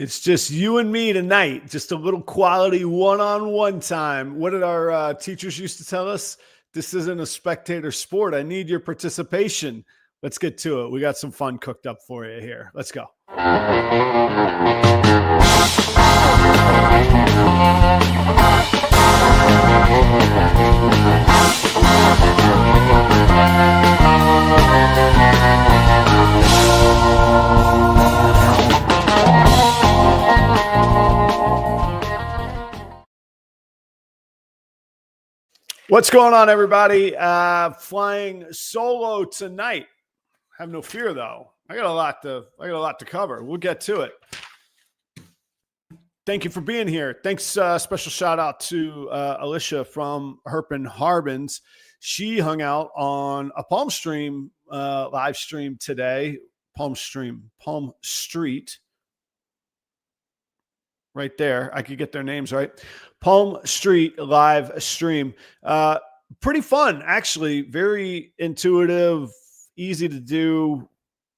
It's just you and me tonight, just a little quality one-on-one time. What did our teachers used to tell us? This isn't a spectator sport. I need your participation. Let's get to it. We got some fun cooked up for you here. Let's go. What's going on, everybody? Flying solo tonight. Have no fear, though. I got a lot to cover. We'll get to it. Thank you for being here. Thanks. Special shout out to Alicia from Herpen Harbins. She hung out on a PalmStreet live stream today. PalmStreet. Right there. I could get their names right. PalmStreet live stream. Pretty fun, actually. Very intuitive, easy to do,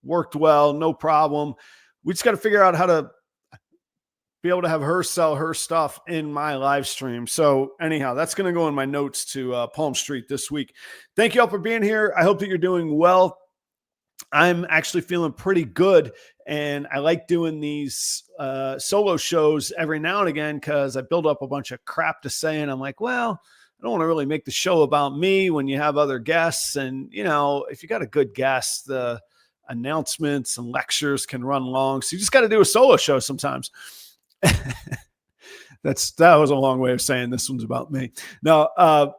worked well, no problem. We just got to figure out how to be able to have her sell her stuff in my live stream. So anyhow, that's going to go in my notes to PalmStreet this week. Thank you all for being here. I hope that you're doing well. I'm actually feeling pretty good, and I like doing these solo shows every now and again because I build up a bunch of crap to say, and I'm like, well, I don't want to really make the show about me when you have other guests. And, you know, if you got a good guest, the announcements and lectures can run long. So you just got to do a solo show sometimes. That was a long way of saying this one's about me. Now,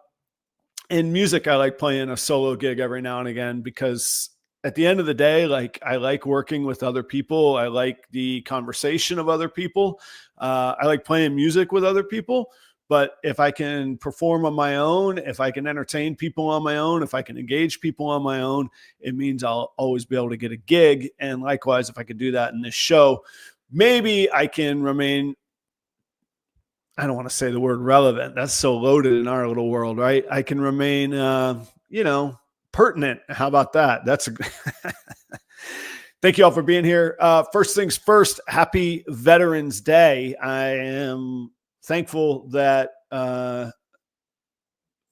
in music, I like playing a solo gig every now and again because at the end of the day, like, I like working with other people. I like the conversation of other people. I like playing music with other people. But if I can perform on my own, if I can entertain people on my own, if I can engage people on my own, it means I'll always be able to get a gig. And likewise, if I could do that in this show, maybe I can remain, I don't want to say the word relevant. That's so loaded in our little world, right? I can remain, pertinent. How about that? That's a Thank you all for being here. First things first, happy Veterans Day. I am thankful that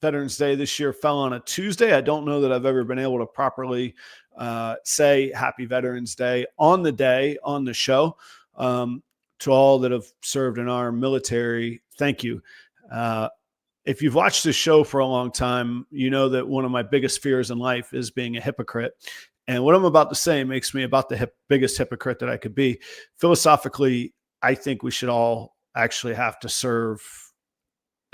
Veterans Day this year fell on a Tuesday. I don't know that I've ever been able to properly say happy Veterans Day on the show. To all that have served in our military, thank you. If you've watched this show for a long time, you know that one of my biggest fears in life is being a hypocrite. And what I'm about to say makes me about the biggest hypocrite that I could be. Philosophically, I think we should all actually have to serve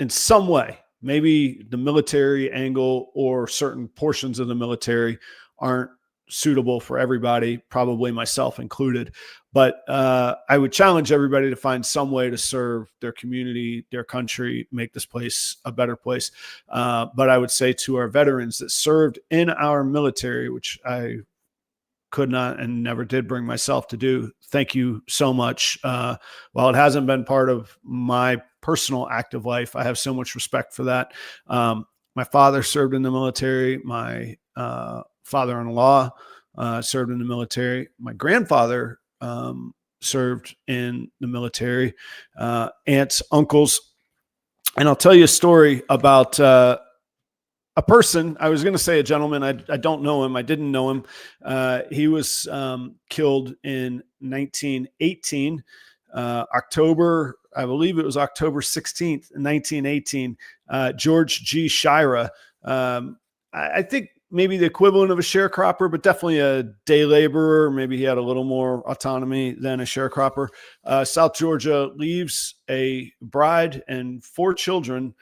in some way. Maybe the military angle or certain portions of the military aren't suitable for everybody, probably myself included. But I would challenge everybody to find some way to serve their community, their country, make this place a better place. But I would say to our veterans that served in our military, which I could not and never did bring myself to do, thank you so much. While it hasn't been part of my personal active life, I have so much respect for that. My father served in the military. My father-in-law served in the military. My grandfather served in the military, aunts, uncles. And I'll tell you a story about a person. I was going to say a gentleman. I don't know him. I didn't know him. He was killed in 1918, October, I believe it was October 16th, 1918, George G. Shira. I think maybe the equivalent of a sharecropper, but definitely a day laborer. Maybe he had a little more autonomy than a sharecropper. South Georgia, leaves a bride and 4 children,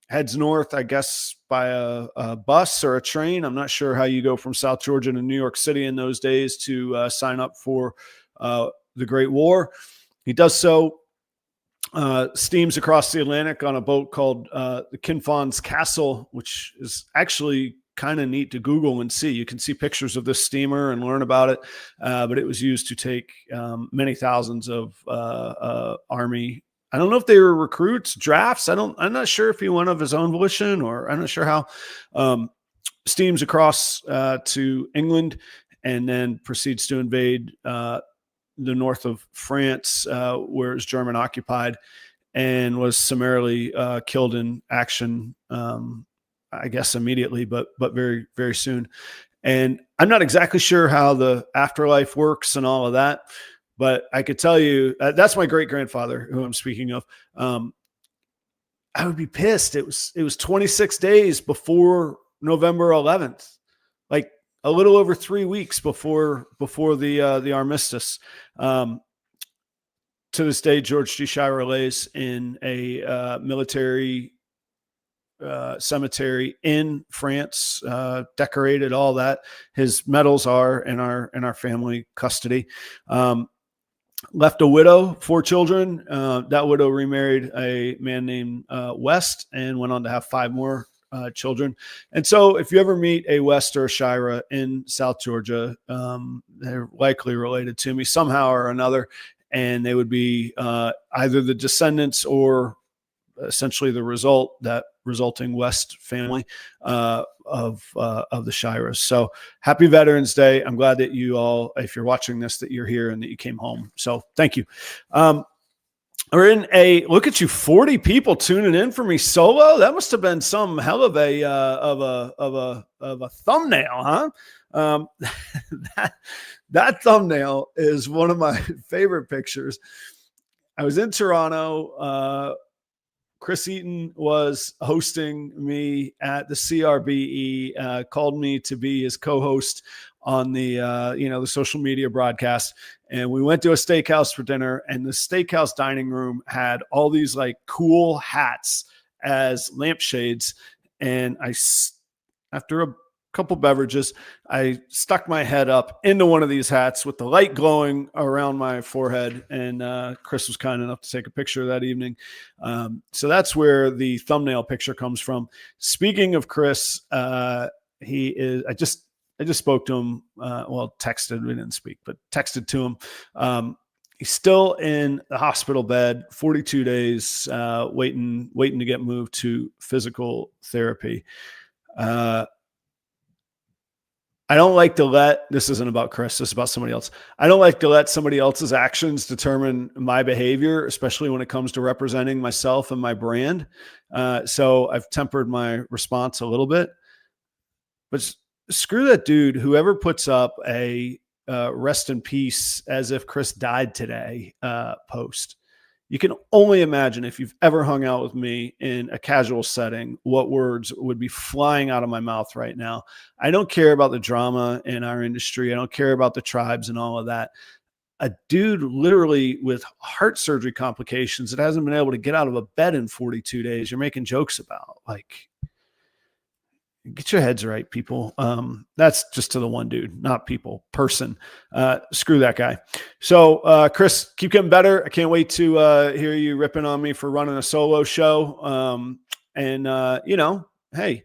heads north, I guess, by a bus or a train. I'm not sure how you go from South Georgia to New York City in those days to sign up for the Great War. He does so, steams across the Atlantic on a boat called the Kinfon's Castle, which is actually kind of neat to Google and see. You can see pictures of this steamer and learn about it. But it was used to take many thousands of Army. I don't know if they were recruits, drafts. I'm not sure if he went of his own volition, or I'm not sure how. Steams across to England and then proceeds to invade the north of France, where it was German occupied, and was summarily killed in action. I guess immediately, but very, very soon. And I'm not exactly sure how the afterlife works and all of that, but I could tell you that's my great grandfather who I'm speaking of. I would be pissed. It was 26 days before November 11th, like a little over 3 weeks before the armistice. To this day, George G. Shira lays in a military cemetery in France, decorated, all that. His medals are in our family custody. Left a widow, 4 children. That widow remarried a man named West and went on to have 5 more children. And so if you ever meet a West or a Shira in South Georgia, they're likely related to me somehow or another. And they would be either the descendants or essentially the resulting West family of the Shiras. So happy Veterans Day. I'm glad that you all, if you're watching this, that you're here and that you came home. So thank you. We're in a, look at you, 40 people tuning in for me solo. That must have been some hell of a thumbnail, huh? That thumbnail is one of my favorite pictures. I was in Toronto. Chris Eaton was hosting me at the CRBE, called me to be his co-host on the, the social media broadcast. And we went to a steakhouse for dinner, and the steakhouse dining room had all these like cool hats as lampshades. And after a couple beverages, I stuck my head up into one of these hats with the light glowing around my forehead. And Chris was kind enough to take a picture that evening. So that's where the thumbnail picture comes from. Speaking of Chris, he is, I just spoke to him. Texted, we didn't speak, but texted to him. He's still in the hospital bed, 42 days, waiting to get moved to physical therapy. I don't like to let, this isn't about Chris, this is about somebody else. I don't like to let somebody else's actions determine my behavior, especially when it comes to representing myself and my brand. So I've tempered my response a little bit, but screw that dude. Whoever puts up a rest in peace as if Chris died today post. You can only imagine, if you've ever hung out with me in a casual setting, what words would be flying out of my mouth right now. I don't care about the drama in our industry. I don't care about the tribes and all of that. A dude literally with heart surgery complications that hasn't been able to get out of a bed in 42 days, you're making jokes about. Like, get your heads right, people. That's just to the one dude, not people, person. Screw that guy. So, Chris, keep getting better. I can't wait to hear you ripping on me for running a solo show. Hey.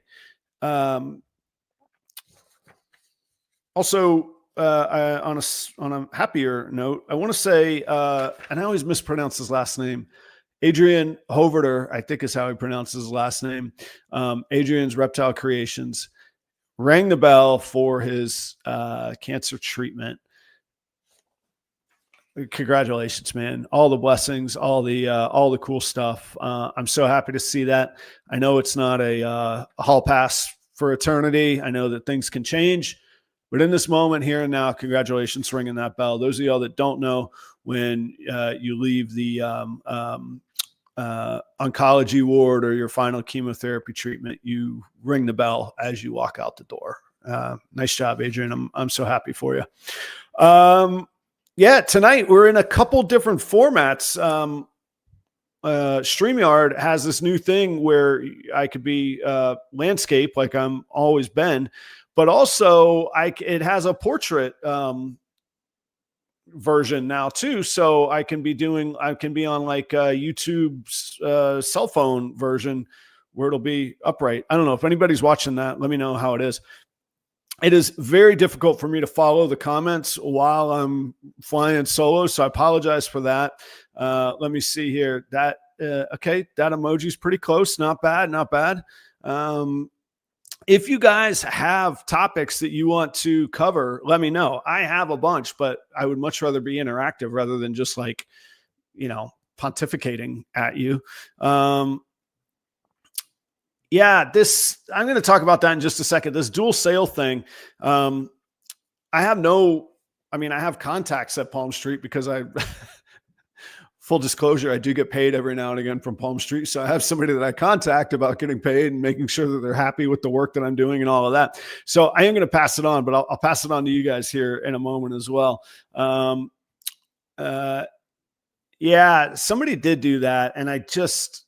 Also, on a happier note, I want to say, and I always mispronounce his last name, Adrian Hoverter, I think is how he pronounces his last name. Adrian's Reptile Creations rang the bell for his cancer treatment. Congratulations, man. All the blessings, all the cool stuff. I'm so happy to see that. I know it's not a hall pass for eternity. I know that things can change, but in this moment, here and now, congratulations for ringing that bell. Those of y'all that don't know, when you leave the oncology ward or your final chemotherapy treatment, you ring the bell as you walk out the door. Nice job, Adrian. I'm so happy for you. Tonight we're in a couple different formats. StreamYard has this new thing where I could be landscape like I'm always been, but also it has a portrait version now too. So I can be on like YouTube's cell phone version where it'll be upright. I don't know if anybody's watching that. Let me know how it is. It is very difficult for me to follow the comments while I'm flying solo, so I apologize for that. Let me see here. Okay, that emoji's pretty close. Not bad, not bad. if you guys have topics that you want to cover, let me know. I have a bunch, but I would much rather be interactive rather than just like, pontificating at you. Yeah, I'm going to talk about that in just a second. This dual sale thing. I have contacts at PalmStreet because full disclosure, I do get paid every now and again from PalmStreet. So I have somebody that I contact about getting paid and making sure that they're happy with the work that I'm doing and all of that. So I am going to pass it on, but I'll pass it on to you guys here in a moment as well. Yeah, somebody did do that. And there's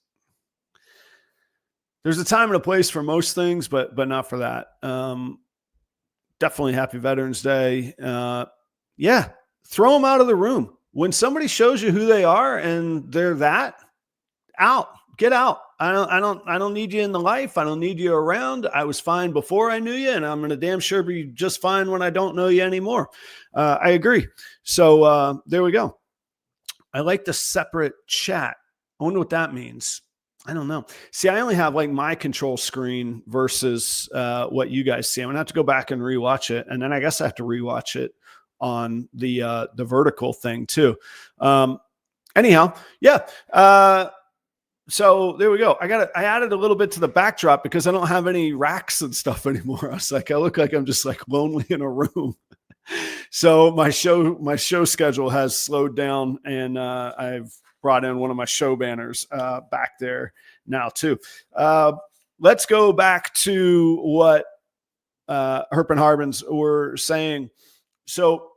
a time and a place for most things, but not for that. Definitely happy Veterans Day. Yeah, throw them out of the room. When somebody shows you who they are and they're get out. I don't need you in the life. I don't need you around. I was fine before I knew you, and I'm going to damn sure be just fine when I don't know you anymore. I agree. So there we go. I like the separate chat. I wonder what that means. I don't know. See, I only have like my control screen versus what you guys see. I'm gonna have to go back and rewatch it, and then I guess I have to rewatch it on the vertical thing too. Anyhow, yeah. So there we go. I added a little bit to the backdrop because I don't have any racks and stuff anymore. I was like, I look like I'm just like lonely in a room. So my show schedule has slowed down, and I've brought in one of my show banners back there now too. Let's go back to what Herp and Harbins were saying. So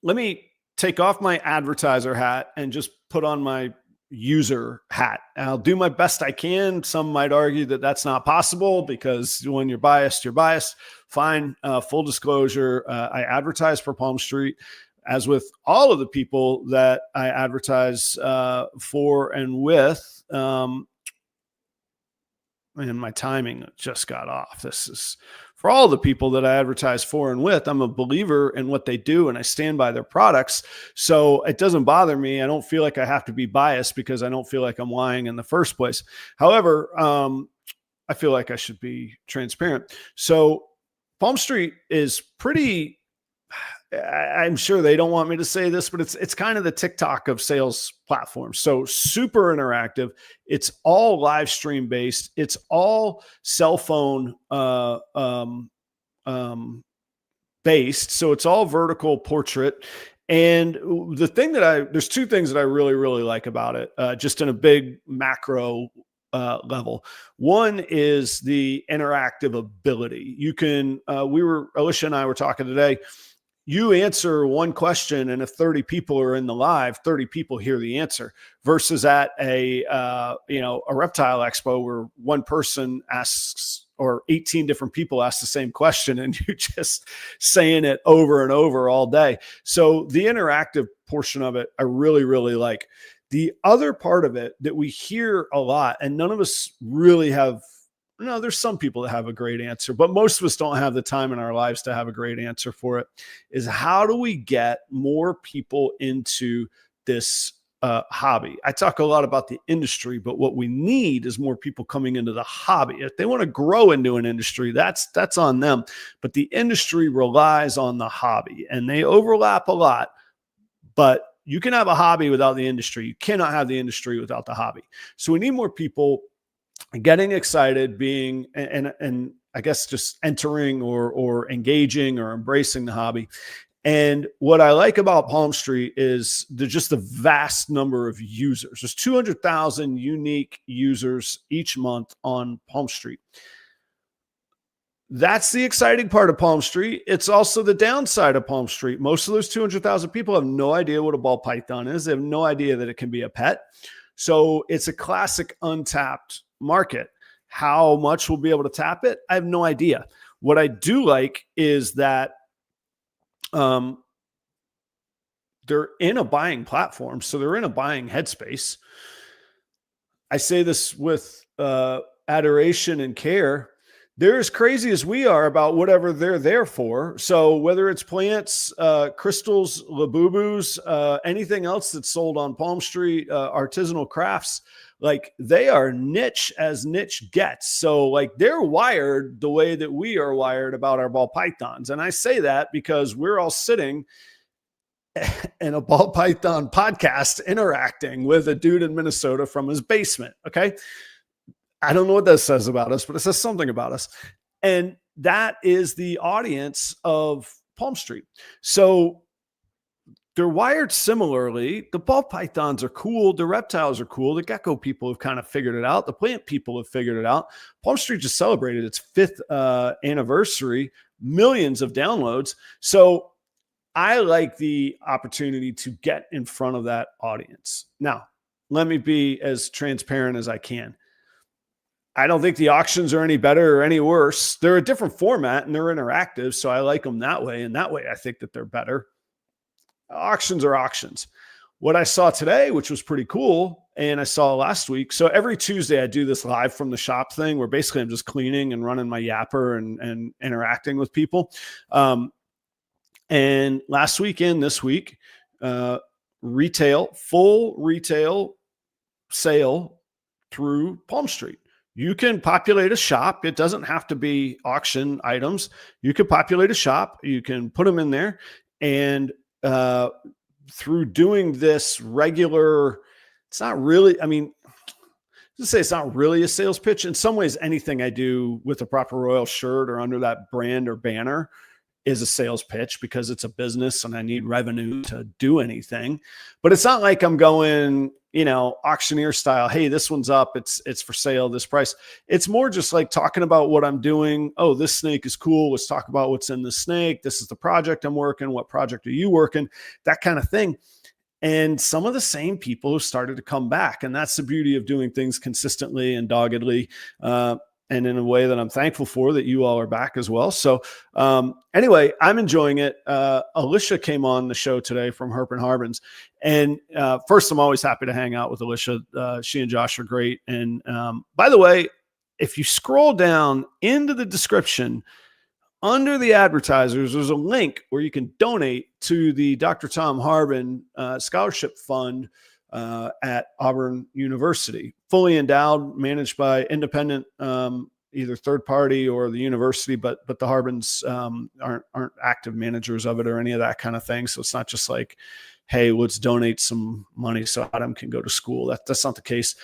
let me take off my advertiser hat and just put on my user hat. I'll do my best I can. Some might argue that that's not possible because when you're biased, you're biased. Fine. Full disclosure, I advertise for PalmStreet, as with all of the people that I advertise for and with. And my timing just got off. This is for all the people that I advertise for and with. I'm a believer in what they do, and I stand by their products. So it doesn't bother me. I don't feel like I have to be biased because I don't feel like I'm lying in the first place. However, I feel like I should be transparent. So PalmStreet is pretty, I'm sure they don't want me to say this, but it's kind of the TikTok of sales platforms. So super interactive. It's all live stream based. It's all cell phone based. So it's all vertical portrait. And there's two things that I really, really like about it, just in a big macro level. One is the interactive ability. You can, Alicia and I were talking today. You answer one question, and if 30 people are in the live, 30 people hear the answer, versus at a reptile expo where one person asks, or 18 different people ask the same question, and you're just saying it over and over all day. So the interactive portion of it, I really, really like. The other part of it that we hear a lot, and none of us really have, no, there's some people that have a great answer, but most of us don't have the time in our lives to have a great answer for it, is how do we get more people into this hobby? I talk a lot about the industry, but what we need is more people coming into the hobby. If they want to grow into an industry, that's on them. But the industry relies on the hobby, and they overlap a lot. But you can have a hobby without the industry. You cannot have the industry without the hobby. So we need more people getting excited, being, and I guess just entering or engaging or embracing the hobby. And what I like about PalmStreet is just the vast number of users. There's 200,000 unique users each month on PalmStreet. That's the exciting part of PalmStreet. It's also the downside of PalmStreet. Most of those 200,000 people have no idea what a ball python is. They have no idea that it can be a pet. So it's a classic untapped market. How much we'll be able to tap it, I have no idea. What I do like is that they're in a buying platform, so they're in a buying headspace. I say this with adoration and care. they're as crazy as we are about whatever they're there for. So whether it's plants, crystals, labubus, anything else that's sold on PalmStreet, artisanal crafts, like they are niche as niche gets. So like they're wired the way that we are wired about our ball pythons. And I say that because we're all sitting in a ball python podcast interacting with a dude in Minnesota from his basement. Okay. I don't know what that says about us, but it says something about us. And that is the audience of PalmStreet. So they're wired similarly. The ball pythons are cool. The reptiles are cool. The gecko people have kind of figured it out. The plant people have figured it out. PalmStreet just celebrated its 5th anniversary, millions of downloads. So I like the opportunity to get in front of that audience. Now, let me be as transparent as I can. I don't think the auctions are any better or any worse. They're a different format and they're interactive. So I like them that way. And that way, I think that they're better. Auctions are auctions. What I saw today, which was pretty cool, and I saw last week. So every Tuesday, I do this live from the shop thing where basically I'm just cleaning and running my yapper and interacting with people. And last weekend, this week, full retail sale through PalmStreet. You can populate a shop. It doesn't have to be auction items. You can populate a shop. You can put them in there. And through doing this regular, it's not really, I mean, let's say it's not really a sales pitch. In some ways, anything I do with a proper Royal shirt or under that brand or banner is a sales pitch because it's a business and I need revenue to do anything. But it's not like I'm going, auctioneer style. Hey, this one's up. It's for sale, this price. It's more just like talking about what I'm doing. Oh, this snake is cool. Let's talk about what's in the snake. This is the project I'm working. What project are you working? That kind of thing. And some of the same people have started to come back. And that's the beauty of doing things consistently and doggedly. And in a way that I'm thankful for that you all are back as well. So anyway, I'm enjoying it. Alicia came on the show today from Herp and Harbins. And first, I'm always happy to hang out with Alicia. She and Josh are great. And by the way, if you scroll down into the description, under the advertisers, there's a link where you can donate to the Dr. Tom Harbin Scholarship Fund at Auburn University, fully endowed, managed by independent, either third party or the university, but the Harbins aren't active managers of it or any of that kind of thing. So it's not just like, hey, let's donate some money so Adam can go to school. That's not the case.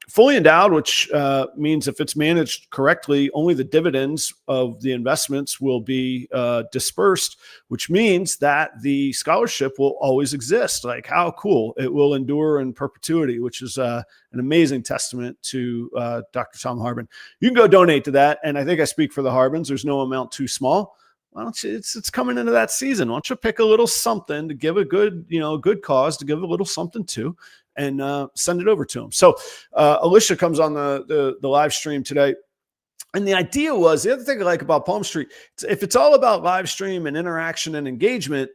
Fully endowed, which means if it's managed correctly, only the dividends of the investments will be dispersed, which means that the scholarship will always exist. Like, how cool. It will endure in perpetuity, which is an amazing testament to Dr. Tom Harbin. You can go donate to that. And I think I speak for the Harbins. There's no amount too small. Why don't you, it's coming into that season. Why don't you pick a little something to give a good, good cause to give a little something to, and send it over to them. So Alicia comes on the live stream today. And the idea was, the other thing I like about PalmStreet, if it's all about live stream and interaction and engagement,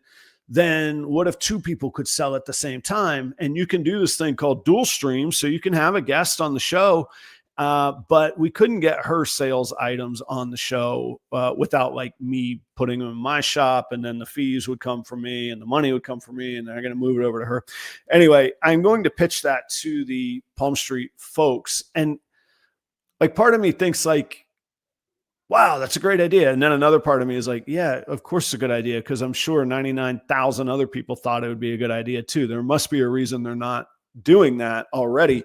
then what if 2 people could sell at the same time? And you can do this thing called dual stream. So you can have a guest on the show, but we couldn't get her sales items on the show without like me putting them in my shop, and then the fees would come from me and the money would come from me, and then I'm going to move it over to her. Anyway, I'm going to pitch that to the PalmStreet folks. And like, part of me thinks like, wow, that's a great idea. And then another part of me is like, yeah, of course it's a good idea, because I'm sure 99,000 other people thought it would be a good idea too. There must be a reason they're not doing that already.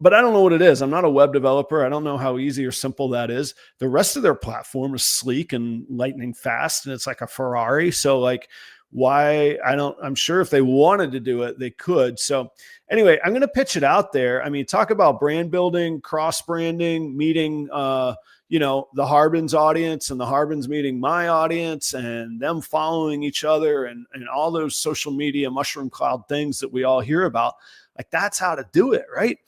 But I don't know what it is. I'm not a web developer. I don't know how easy or simple that is. The rest of their platform is sleek and lightning fast, and it's like a Ferrari. So like, why? I'm sure if they wanted to do it, they could. So anyway, I'm going to pitch it out there. I mean, talk about brand building, cross branding, meeting, the Harbins audience and the Harbins meeting my audience, and them following each other, and all those social media mushroom cloud things that we all hear about. Like, that's how to do it, right?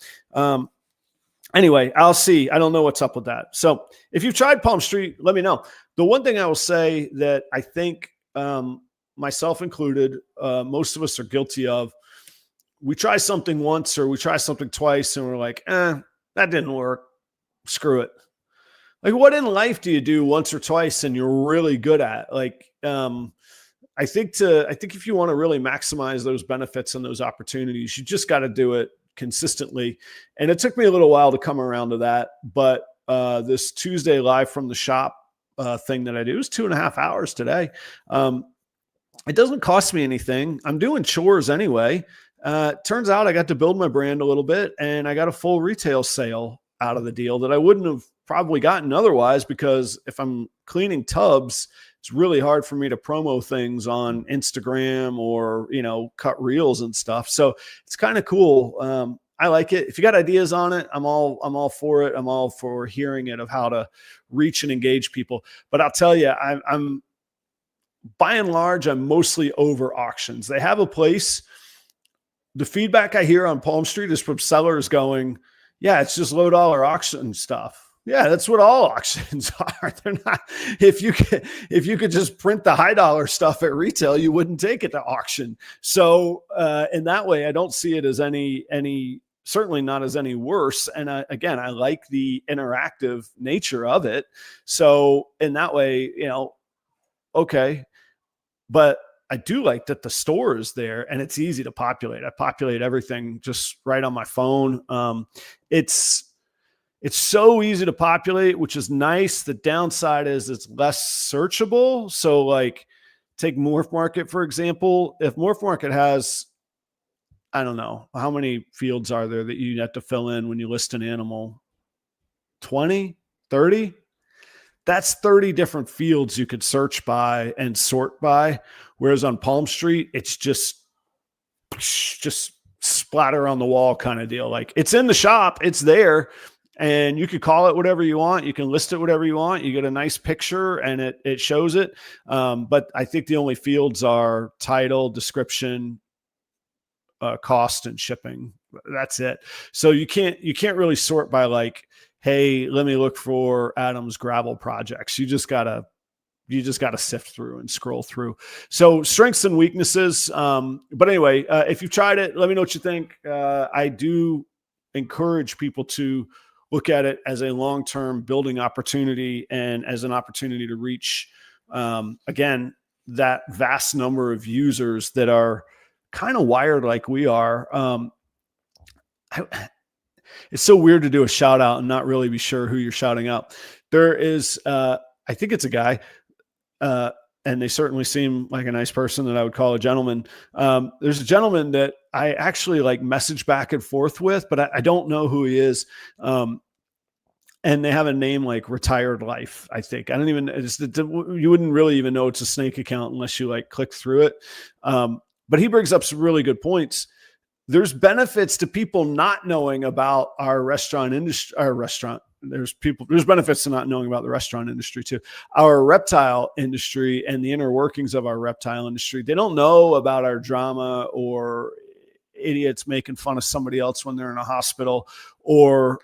Anyway, I'll see. I don't know what's up with that. So if you've tried PalmStreet, let me know. The one thing I will say that I think, myself included, most of us are guilty of, we try something once or we try something twice and we're like, that didn't work. Screw it. Like, what in life do you do once or twice and you're really good at? Like, I think if you want to really maximize those benefits and those opportunities, you just got to do it consistently. And it took me a little while to come around to that, but this Tuesday live from the shop thing that I do is 2.5 hours today. It doesn't cost me anything. I'm doing chores anyway. Turns out I got to build my brand a little bit, and I got a full retail sale out of the deal that I wouldn't have probably gotten otherwise, because if I'm cleaning tubs, it's really hard for me to promo things on Instagram or, cut reels and stuff. So it's kind of cool. I like it. If you got ideas on it, I'm all for it. I'm all for hearing it, of how to reach and engage people. But I'll tell you, I'm by and large, I'm mostly over auctions. They have a place. The feedback I hear on PalmStreet is from sellers going, yeah, it's just low dollar auction stuff. Yeah, that's what all auctions are. They're not. If you could just print the high dollar stuff at retail, you wouldn't take it to auction. So in that way, I don't see it as any certainly not as any worse. And again, I like the interactive nature of it. So in that way, okay. But I do like that the store is there and it's easy to populate. I populate everything just right on my phone. It's so easy to populate, which is nice. The downside is it's less searchable. So like, take Morph Market, for example. If Morph Market has, I don't know, how many fields are there that you have to fill in when you list an animal? 20, 30? That's 30 different fields you could search by and sort by. Whereas on PalmStreet, it's just splatter on the wall kind of deal. Like, it's in the shop, it's there. And you could call it whatever you want. You can list it whatever you want. You get a nice picture and it shows it. But I think the only fields are title, description, cost, and shipping. That's it. So you can't really sort by like, hey, let me look for Adam's gravel projects. You just gotta sift through and scroll through. So strengths and weaknesses. But anyway, if you've tried it, let me know what you think. I do encourage people to look at it as a long-term building opportunity and as an opportunity to reach, again, that vast number of users that are kind of wired like we are. It's so weird to do a shout out and not really be sure who you're shouting out. There is, I think it's a guy, and they certainly seem like a nice person that I would call a gentleman. There's a gentleman that I actually like message back and forth with, but I don't know who he is. And they have a name like Retired Life, I think. I don't even, you wouldn't really even know it's a snake account unless you like click through it. But he brings up some really good points. There's benefits to people not knowing about our restaurant industry, There's benefits to not knowing about the restaurant industry too. Our reptile industry and the inner workings of our reptile industry. They don't know about our drama or idiots making fun of somebody else when they're in a hospital, or,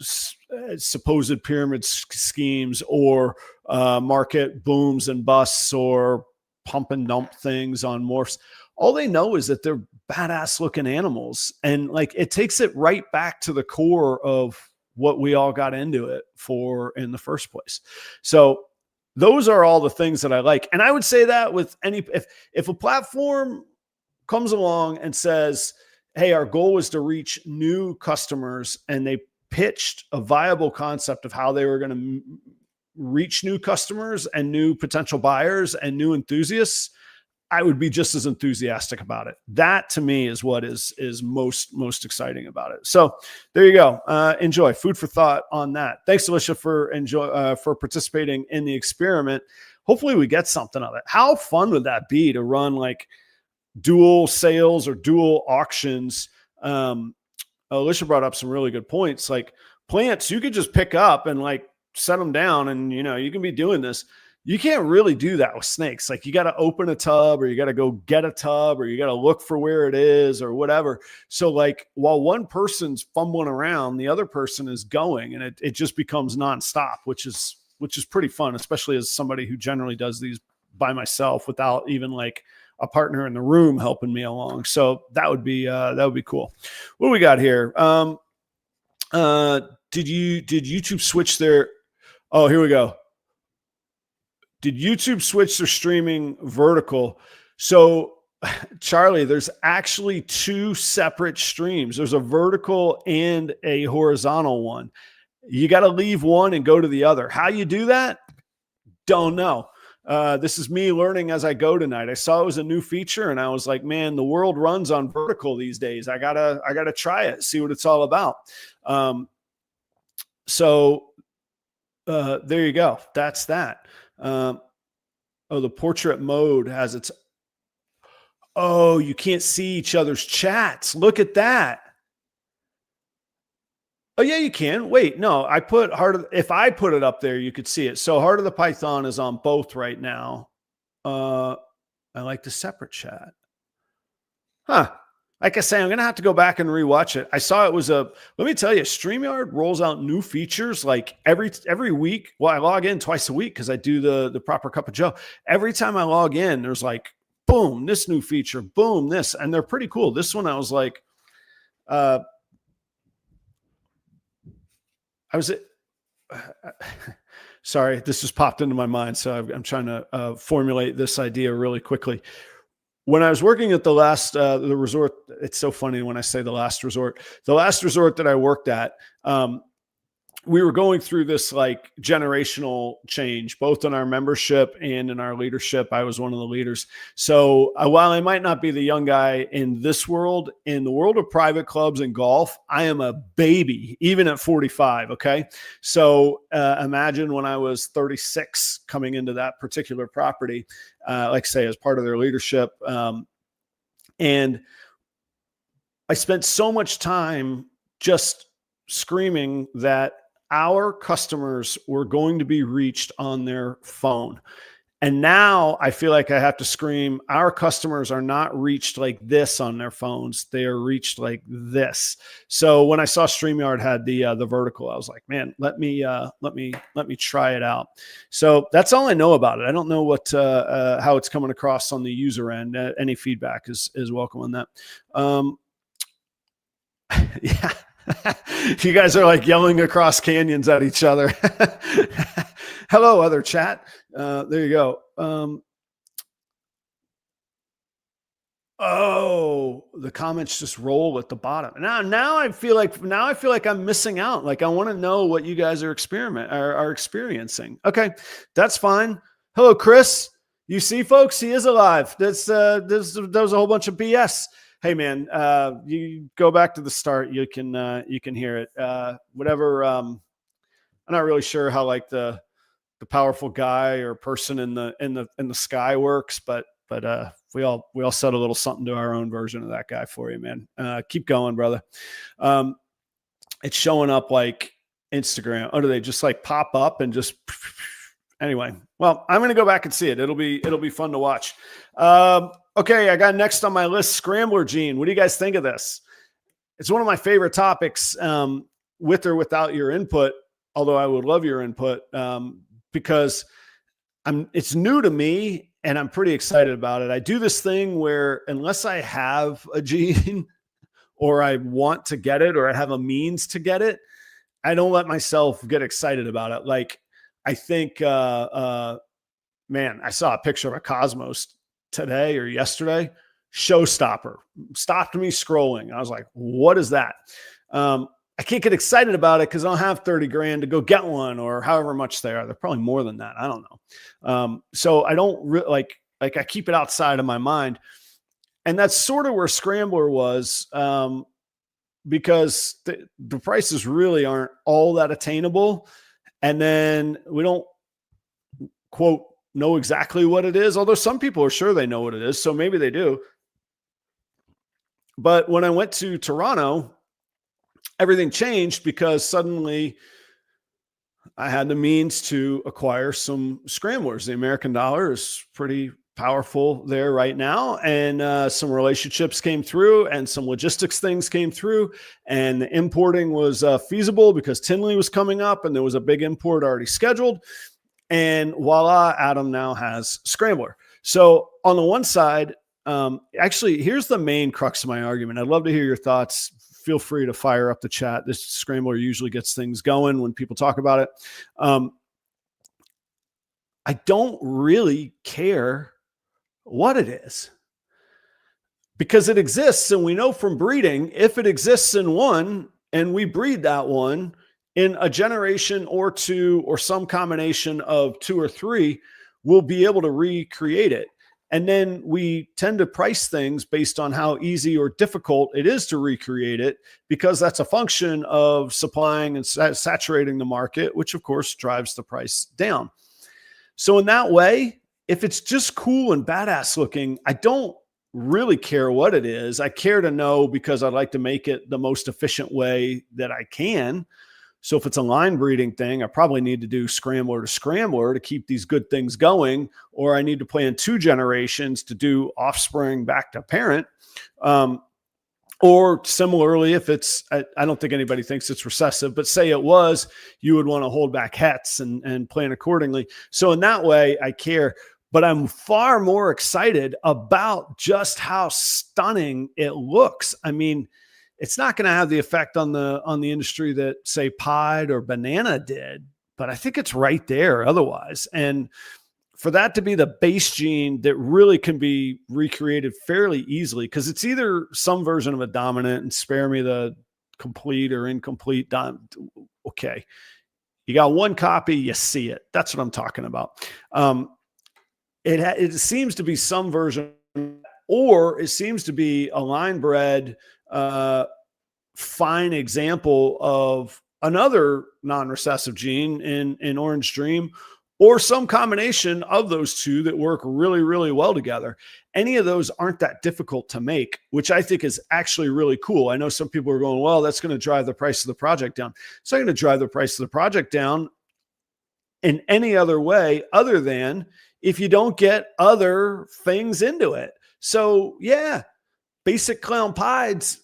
supposed pyramid schemes, or market booms and busts, or pump and dump things on morphs. All they know is that they're badass looking animals. And like, it takes it right back to the core of what we all got into it for in the first place. So those are all the things that I like. And I would say that with if a platform comes along and says, hey, our goal is to reach new customers, and they pitched a viable concept of how they were going to reach new customers and new potential buyers and new enthusiasts, I would be just as enthusiastic about it. That to me is what is most exciting about it. So there you go. Enjoy. Food for thought on that. Thanks, Alicia, for participating in the experiment. Hopefully we get something of it. How fun would that be to run like dual sales or dual auctions? Alicia brought up some really good points. Like plants, you could just pick up and like set them down, and you can be doing this. You can't really do that with snakes. Like, you got to open a tub, or you got to go get a tub, or you got to look for where it is, or whatever. So like, while one person's fumbling around, the other person is going, and it just becomes nonstop, which is pretty fun, especially as somebody who generally does these by myself without even like a partner in the room helping me along. So that would be cool. What do we got here? did YouTube switch their, oh, here we go. Did YouTube switch their streaming vertical? So Charlie, there's actually two separate streams. There's a vertical and a horizontal one. You got to leave one and go to the other. How you do that? Don't know. This is me learning as I go tonight. I saw it was a new feature and I was like, man, the world runs on vertical these days. I gotta try it, see what it's all about. There you go. That's that. Oh, the portrait mode has its, oh, you can't see each other's chats. Look at that. Oh yeah, you can. Wait, no, I put if I put it up there, you could see it. So Heart of the Python is on both right now. I like the separate chat. Huh. Like I say, I'm going to have to go back and rewatch it. I saw it was let me tell you, StreamYard rolls out new features like every week. Well, I log in twice a week because I do the proper cup of Joe. Every time I log in, there's like, boom, this new feature, boom, this, and they're pretty cool. This one, I was like, sorry, this just popped into my mind. So I'm trying to formulate this idea really quickly. When I was working at the resort, it's so funny when I say the last resort that I worked at, we were going through this like generational change, both in our membership and in our leadership. I was one of the leaders. So while I might not be the young guy in this world, in the world of private clubs and golf, I am a baby, even at 45. Okay. So imagine when I was 36 coming into that particular property, like I say, as part of their leadership. And I spent so much time just screaming that our customers were going to be reached on their phone. And now I feel like I have to scream, our customers are not reached like this on their phones. They are reached like this. So when I saw StreamYard had the vertical, I was like, man, let me try it out. So that's all I know about it. I don't know what how it's coming across on the user end. Any feedback is welcome on that. Yeah. You guys are like yelling across canyons at each other. Hello, other chat. There you go. Oh, the comments just roll at the bottom. Now I feel like I'm missing out. Like I want to know what you guys are experiencing. Okay, that's fine. Hello, Chris. You see, folks, he is alive. That was a whole bunch of BS. Hey man, you go back to the start. You can hear it. Whatever. I'm not really sure how like the powerful guy or person in the sky works, but we all said a little something to our own version of that guy for you, man. Keep going, brother. It's showing up like Instagram. Oh, do they just like pop up and just anyway? Well, I'm gonna go back and see it. It'll be fun to watch. Okay, I got next on my list, Scrambler Gene. What do you guys think of this? It's one of my favorite topics, with or without your input, although I would love your input, because it's new to me and I'm pretty excited about it. I do this thing where unless I have a gene or I want to get it or I have a means to get it, I don't let myself get excited about it. Like I think, man, I saw a picture of a Cosmos today or yesterday, showstopper, stopped me scrolling. I was like, what is that? I can't get excited about it because I don't have 30 grand to go get one or however much they are. They're probably more than that. I don't know. So I don't like I keep it outside of my mind. And that's sort of where Scrambler was, because the prices really aren't all that attainable. And then we don't quote know exactly what it is, although some people are sure they know what it is. So maybe they do. But when I went to Toronto, everything changed because suddenly I had the means to acquire some scramblers. The American dollar is pretty powerful there right now. And some relationships came through and some logistics things came through, and the importing was feasible because Tinley was coming up and there was a big import already scheduled. And voila, Adam now has Scrambler. So on the one side, actually, here's the main crux of my argument. I'd love to hear your thoughts. feel free to fire up the chat. This Scrambler usually gets things going when people talk about it. I don't really care what it is, because it exists. And we know from breeding, if it exists in one and we breed that one in a generation or two, or some combination of 2 or 3, we'll be able to recreate it. And then we tend to price things based on how easy or difficult it is to recreate it, because that's a function of supplying and saturating the market, which of course drives the price down. So in that way, if it's just cool and badass looking, I don't really care what it is. I care to know, because I'd like to make it the most efficient way that I can. So if it's a line breeding thing, I probably need to do scrambler to scrambler to keep these good things going, or I need to plan 2 generations to do offspring back to parent. Or similarly, if it's, I don't think anybody thinks it's recessive, but say it was, you would want to hold back hets and plan accordingly. So in that way, I care, but I'm far more excited about just how stunning it looks. I mean, it's not going to have the effect on the industry that say Pied or Banana did, but I think it's right there otherwise. And for that to be the base gene that really can be recreated fairly easily, because it's either some version of a dominant, and spare me the complete or incomplete. Okay. You got one copy, you see it. That's what I'm talking about. It seems to be some version, or it seems to be a line bred, fine example of another non-recessive gene in Orange Dream, or some combination of those two that work really, really well together. Any of those aren't that difficult to make, which I think is actually really cool. I know some people are going, well, that's going to drive the price of the project down. It's not going to drive the price of the project down in any other way other than if you don't get other things into it. So yeah, basic clown pieds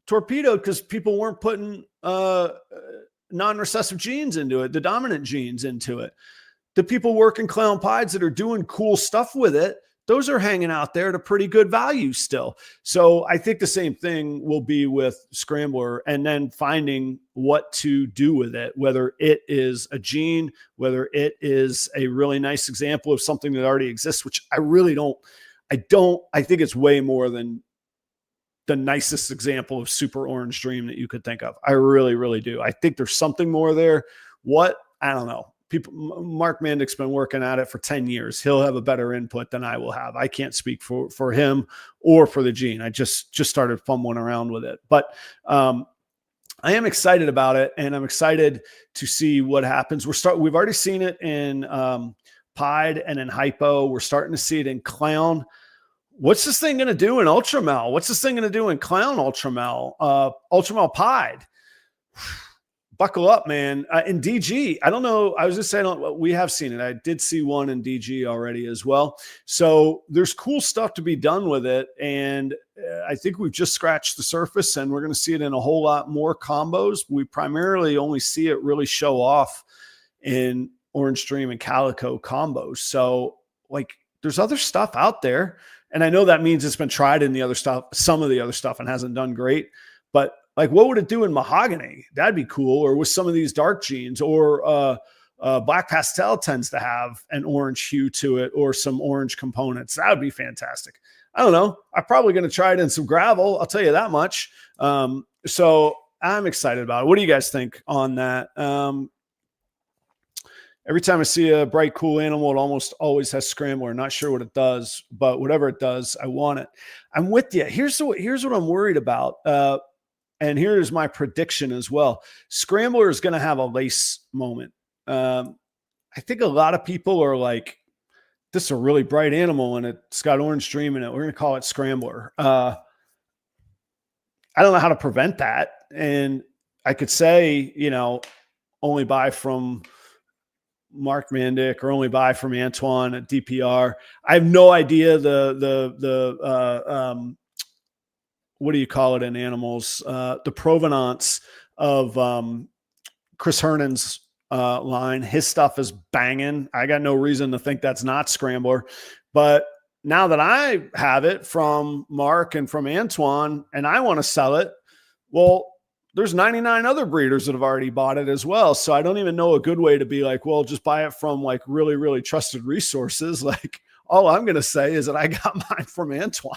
torpedoed because people weren't putting non-recessive genes into it, the dominant genes into it. The people working clown pieds that are doing cool stuff with it, those are hanging out there at a pretty good value still. So I think the same thing will be with Scrambler, and then finding what to do with it, whether it is a gene, whether it is a really nice example of something that already exists, which I really don't, I think it's way more than the nicest example of Super Orange Dream that you could think of. I really, really do. I think there's something more there. What? I don't know. Mark Mandick's been working at it for 10 years. He'll have a better input than I will have. I can't speak for him or for the gene. I just started fumbling around with it, but I am excited about it, and I'm excited to see what happens. We've already seen it in Pied and in Hypo. We're starting to see it in Clown. What's this thing going to do in Ultramel? What's this thing going to do in Clown Ultramel? Ultramel Pied. Buckle up, man. In DG, I don't know. I was just saying, we have seen it. I did see one in DG already as well. So there's cool stuff to be done with it. And I think we've just scratched the surface, and we're going to see it in a whole lot more combos. We primarily only see it really show off in Orange Dream and Calico combos. So like, there's other stuff out there. And I know that means it's been tried in the other stuff, some of the other stuff, and hasn't done great, but like, what would it do in Mahogany? That'd be cool. Or with some of these dark genes, or Black Pastel tends to have an orange hue to it, or some orange components. That would be fantastic. I don't know. I'm probably going to try it in some gravel. I'll tell you that much. So I'm excited about it. What do you guys think on that? Every time I see a bright, cool animal, it almost always has Scrambler. Not sure what it does, but whatever it does, I want it. I'm with you. Here's what I'm worried about. And here's my prediction as well. Scrambler is going to have a lace moment. I think a lot of people are like, this is a really bright animal and it's got Orange Dream in it. We're going to call it Scrambler. I don't know how to prevent that. And I could say, only buy from Mark Mandick or only buy from Antoine at DPR. I have no idea what do you call it in animals? The provenance of Chris Hernan's line. His stuff is banging. I got no reason to think that's not Scrambler. But now that I have it from Mark and from Antoine, and I want to sell it, Well, there's 99 other breeders that have already bought it as well. So I don't even know a good way to be like, well, just buy it from like really, really trusted resources. Like all I'm going to say is that I got mine from Antoine.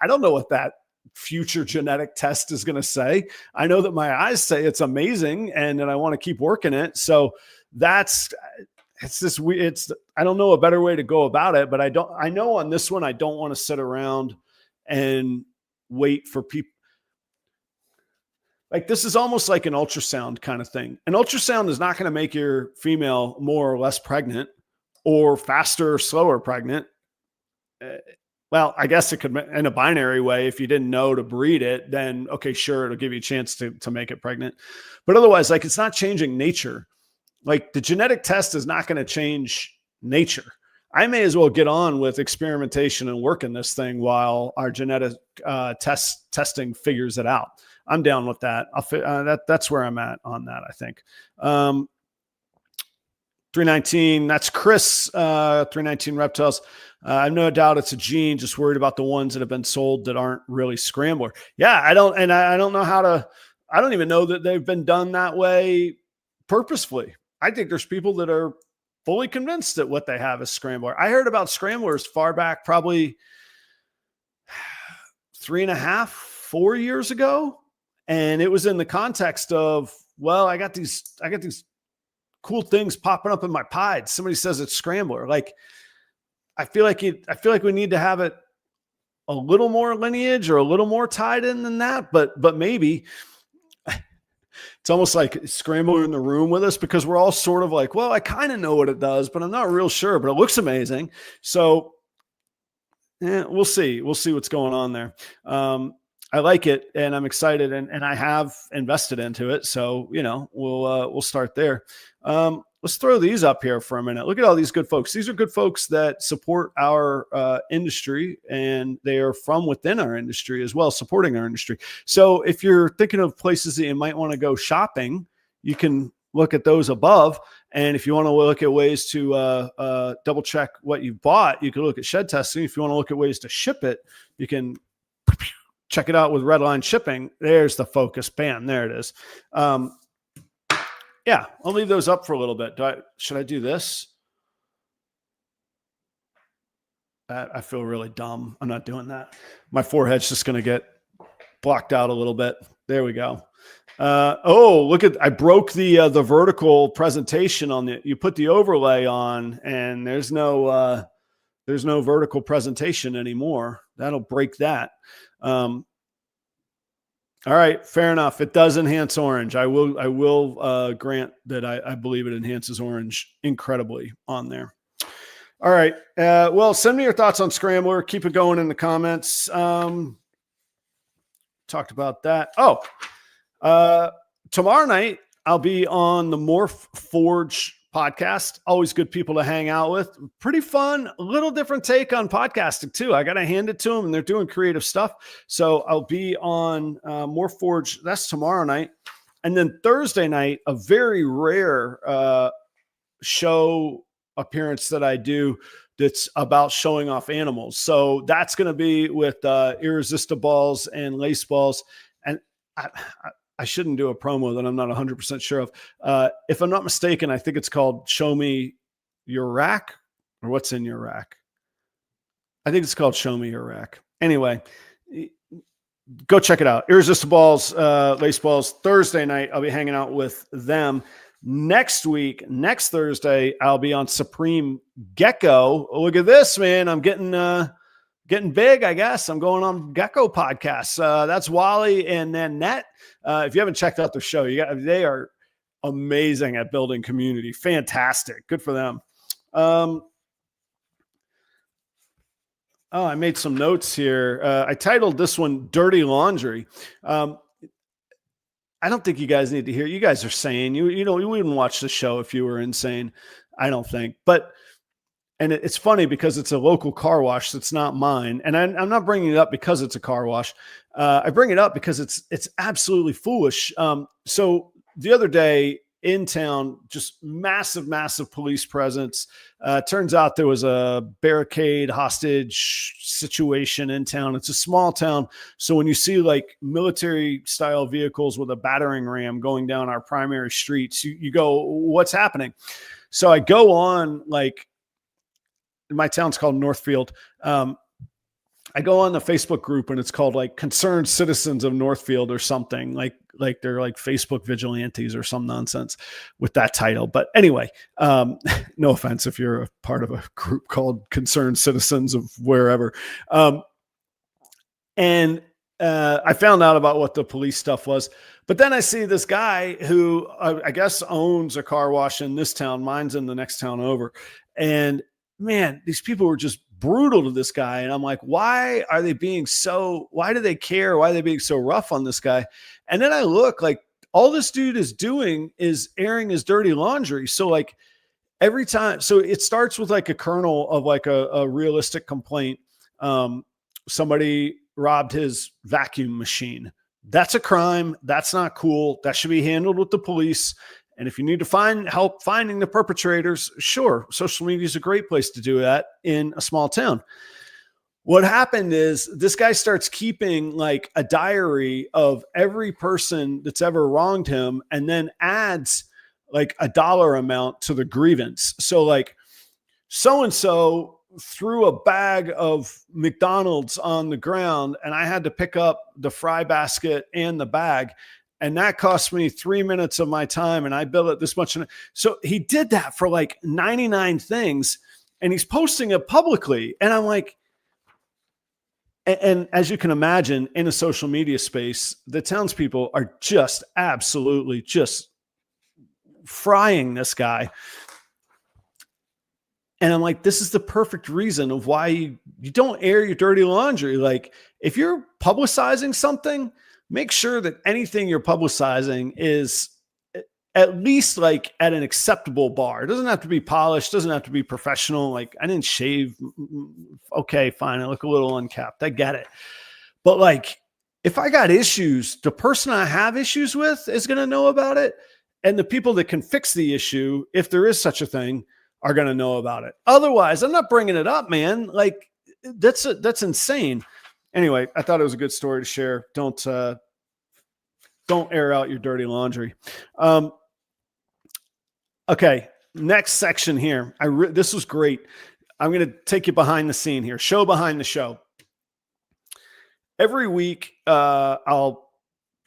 I don't know what that future genetic test is going to say. I know that my eyes say it's amazing and that I want to keep working it. So I don't know a better way to go about it, but I know on this one, I don't want to sit around and wait for people. Like this is almost like an ultrasound kind of thing. An ultrasound is not going to make your female more or less pregnant or faster or slower pregnant. Well, I guess it could in a binary way. If you didn't know to breed it, then okay, sure. It'll give you a chance to make it pregnant. But otherwise, like it's not changing nature. Like the genetic test is not going to change nature. I may as well get on with experimentation and working this thing while our genetic testing figures it out. I'm down with that. That's where I'm at on that, I think. 319, that's Chris, 319 reptiles. I have no doubt it's a gene, just worried about the ones that have been sold that aren't really Scrambler. Yeah, I don't know I don't even know that they've been done that way purposefully. I think there's people that are fully convinced that what they have is Scrambler. I heard about Scramblers far back, probably 3.5, 4 years ago. And it was in the context of, well, I got these cool things popping up in my pied. Somebody says it's Scrambler. Like, I feel like we need to have it a little more lineage or a little more tied in than that. But maybe it's almost like Scrambler in the room with us because we're all sort of like, well, I kind of know what it does, but I'm not real sure, but it looks amazing. So yeah, we'll see. We'll see what's going on there. I like it and I'm excited and I have invested into it. So, we'll start there. Let's throw these up here for a minute. Look at all these good folks. These are good folks that support our industry and they are from within our industry as well, supporting our industry. So if you're thinking of places that you might want to go shopping, you can look at those above. And if you want to look at ways to double check what you've bought, you can look at shed testing. If you want to look at ways to ship it, you can check it out with Redline Shipping. There's the focus. Bam, there it is. Yeah, I'll leave those up for a little bit. Should I do this? I feel really dumb. I'm not doing that. My forehead's just going to get blocked out a little bit. There we go. Look I broke the vertical presentation on you put the overlay on and there's no vertical presentation anymore. That'll break that. All right, fair enough. It does enhance orange. I will grant that I believe it enhances orange incredibly on there. All right. Well, send me your thoughts on Scrambler. Keep it going in the comments. Talked about that. Tomorrow night I'll be on the Morph Forge podcast. Always good people to hang out with. Pretty fun, a little different take on podcasting too. I got to hand it to them and they're doing creative stuff. So I'll be on Morph Forge. That's tomorrow night. And then Thursday night, a very rare show appearance that I do that's about showing off animals. So that's going to be with Irresistibles and Lace Balls. And I shouldn't do a promo that I'm not 100% sure of. If I'm not mistaken, I think it's called Show Me Your Rack or What's in Your Rack. I think it's called Show Me Your Rack. Anyway, go check it out. Irresistibles, Lace Balls, Thursday night. I'll be hanging out with them. Next Thursday, I'll be on Supreme Gecko. Oh, look at this, man. I'm getting big, I guess. I'm going on Gecko podcasts. That's Wally and Nanette. If you haven't checked out their show, they are amazing at building community. Fantastic. Good for them. I made some notes here. I titled this one Dirty Laundry. I don't think you guys need to hear. You guys are sane. You wouldn't watch the show if you were insane. I don't think. And it's funny because it's a local car wash that's not mine. And I'm not bringing it up because it's a car wash. I bring it up because it's absolutely foolish. So the other day in town, just massive police presence. Turns out there was a barricade hostage situation in town. It's a small town. So when you see like military style vehicles with a battering ram going down our primary streets, you go, what's happening? So I go on, like, my town's called Northfield. I go on the Facebook group and it's called like Concerned Citizens of Northfield or something, like they're like Facebook vigilantes or some nonsense with that title. But anyway, no offense if you're a part of a group called Concerned Citizens of wherever. And I found out about what the police stuff was, but then I see this guy who I guess owns a car wash in this town. Mine's in the next town over. And man, these people were just brutal to this guy. And I'm like, why do they care? Why are they being so rough on this guy? And then I look, like, all this dude is doing is airing his dirty laundry. So like every time, so it starts with like a kernel of like a realistic complaint. Somebody robbed his vacuum machine. That's a crime. That's not cool. That should be handled with the police. And if you need to find help finding the perpetrators, sure, social media is a great place to do that in a small town. What happened is this guy starts keeping like a diary of every person that's ever wronged him, and then adds like a dollar amount to the grievance. So like so-and-so threw a bag of McDonald's on the ground and I had to pick up the fry basket and the bag. And that cost me 3 minutes of my time, and I bill it this much. So he did that for like 99 things, and he's posting it publicly. And I'm like, and as you can imagine, in a social media space, the townspeople are just absolutely just frying this guy. And I'm like, this is the perfect reason of why you don't air your dirty laundry. Like, if you're publicizing something, make sure that anything you're publicizing is at least like at an acceptable bar. It doesn't have to be polished, doesn't have to be professional. Like, I didn't shave. Okay, fine. I look a little uncapped. I get it. But like, if I got issues, the person I have issues with is going to know about it. And the people that can fix the issue, if there is such a thing, are going to know about it. Otherwise, I'm not bringing it up, man. Like, that's insane. Anyway, I thought it was a good story to share. Don't air out your dirty laundry. Okay, next section here. This was great. I'm going to take you behind the scene here. Show behind the show. Every week, I'll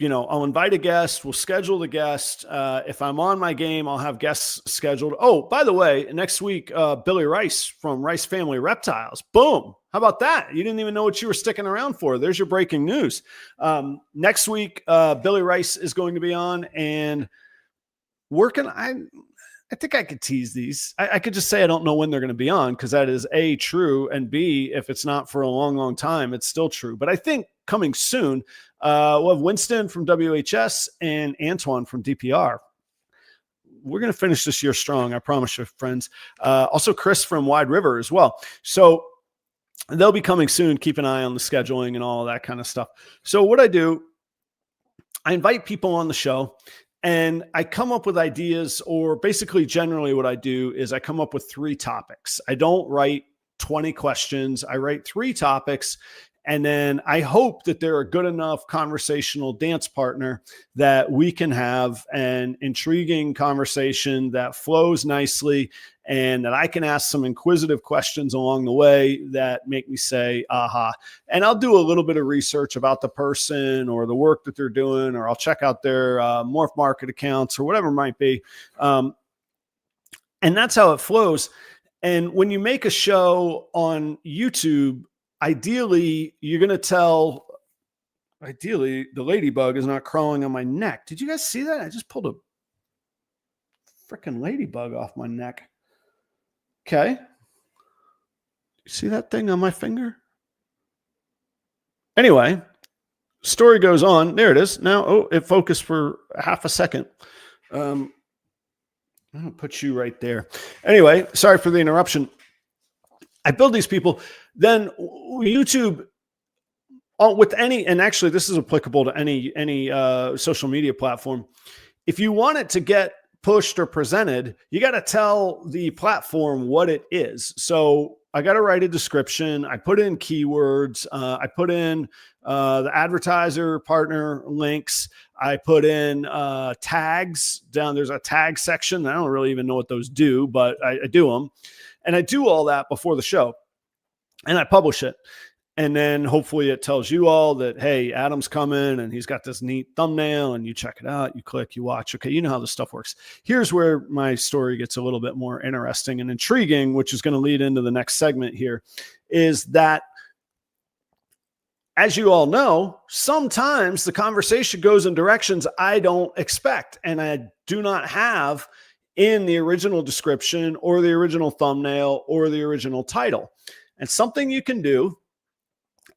invite a guest. We'll schedule the guest. If I'm on my game, I'll have guests scheduled. Oh, by the way, next week, Billy Rice from Rice Family Reptiles. Boom. How about that? You didn't even know what you were sticking around for. There's your breaking news. Next week, Billy Rice is going to be on, and I think I could tease these. I could just say I don't know when they're going to be on, because that is A, true, and B, if it's not for a long time, it's still true. But I think coming soon, we'll have Winston from WHS and Antoine from DPR. We're going to finish this year strong, I promise you, friends. Also, Chris from Wide River as well. So they'll be coming soon. Keep an eye on the scheduling and all of that kind of stuff. So what I do, I invite people on the show, and I come up with ideas, or basically generally what I do is I come up with 3 topics. I don't write 20 questions. I write 3 topics. And then I hope that they're a good enough conversational dance partner that we can have an intriguing conversation that flows nicely, and that I can ask some inquisitive questions along the way that make me say, aha. And I'll do a little bit of research about the person or the work that they're doing, or I'll check out their Morph Market accounts or whatever it might be. And that's how it flows. And when you make a show on YouTube, ideally, you're going to tell, the ladybug is not crawling on my neck. Did you guys see that? I just pulled a freaking ladybug off my neck. Okay. You see that thing on my finger? Anyway, story goes on. There it is. Now, it focused for half a second. I'm going to put you right there. Anyway, sorry for the interruption. I build these people. Then YouTube, with any, and actually this is applicable to any social media platform. If you want it to get pushed or presented, you got to tell the platform what it is. So I got to write a description. I put in keywords. I put in the advertiser partner links. I put in tags down. There's a tag section. I don't really even know what those do, but I do them. And I do all that before the show and I publish it. And then hopefully it tells you all that, hey, Adam's coming and he's got this neat thumbnail and you check it out, you click, you watch. Okay, you know how this stuff works. Here's where my story gets a little bit more interesting and intriguing, which is going to lead into the next segment here, is that, as you all know, sometimes the conversation goes in directions I don't expect and I do not have in the original description or the original thumbnail or the original title. And something you can do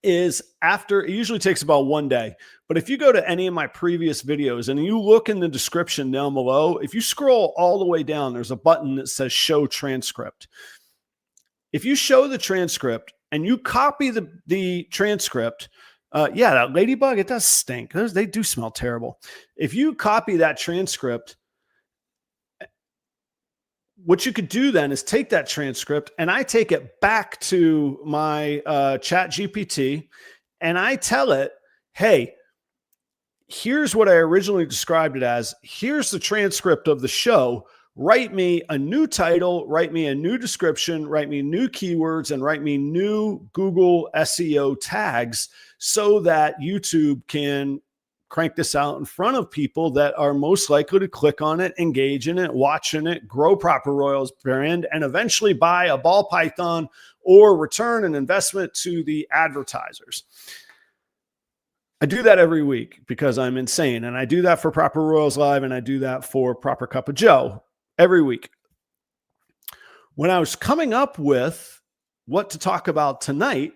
is, after, it usually takes about 1 day, but if you go to any of my previous videos and you look in the description down below, if you scroll all the way down, there's a button that says show transcript. If you show the transcript and you copy the transcript, yeah, that ladybug, it does stink. They do smell terrible. If you copy that transcript, what you could do then is take that transcript and I take it back to my chat GPT and I tell it, hey, here's what I originally described it as. Here's the transcript of the show. Write me a new title, write me a new description, write me new keywords, and write me new Google SEO tags so that YouTube can crank this out in front of people that are most likely to click on it, engage in it, watch in it, grow Proper Royals brand, and eventually buy a ball python or return an investment to the advertisers. I do that every week because I'm insane. And I do that for Proper Royals Live and I do that for Proper Cup of Joe every week. When I was coming up with what to talk about tonight,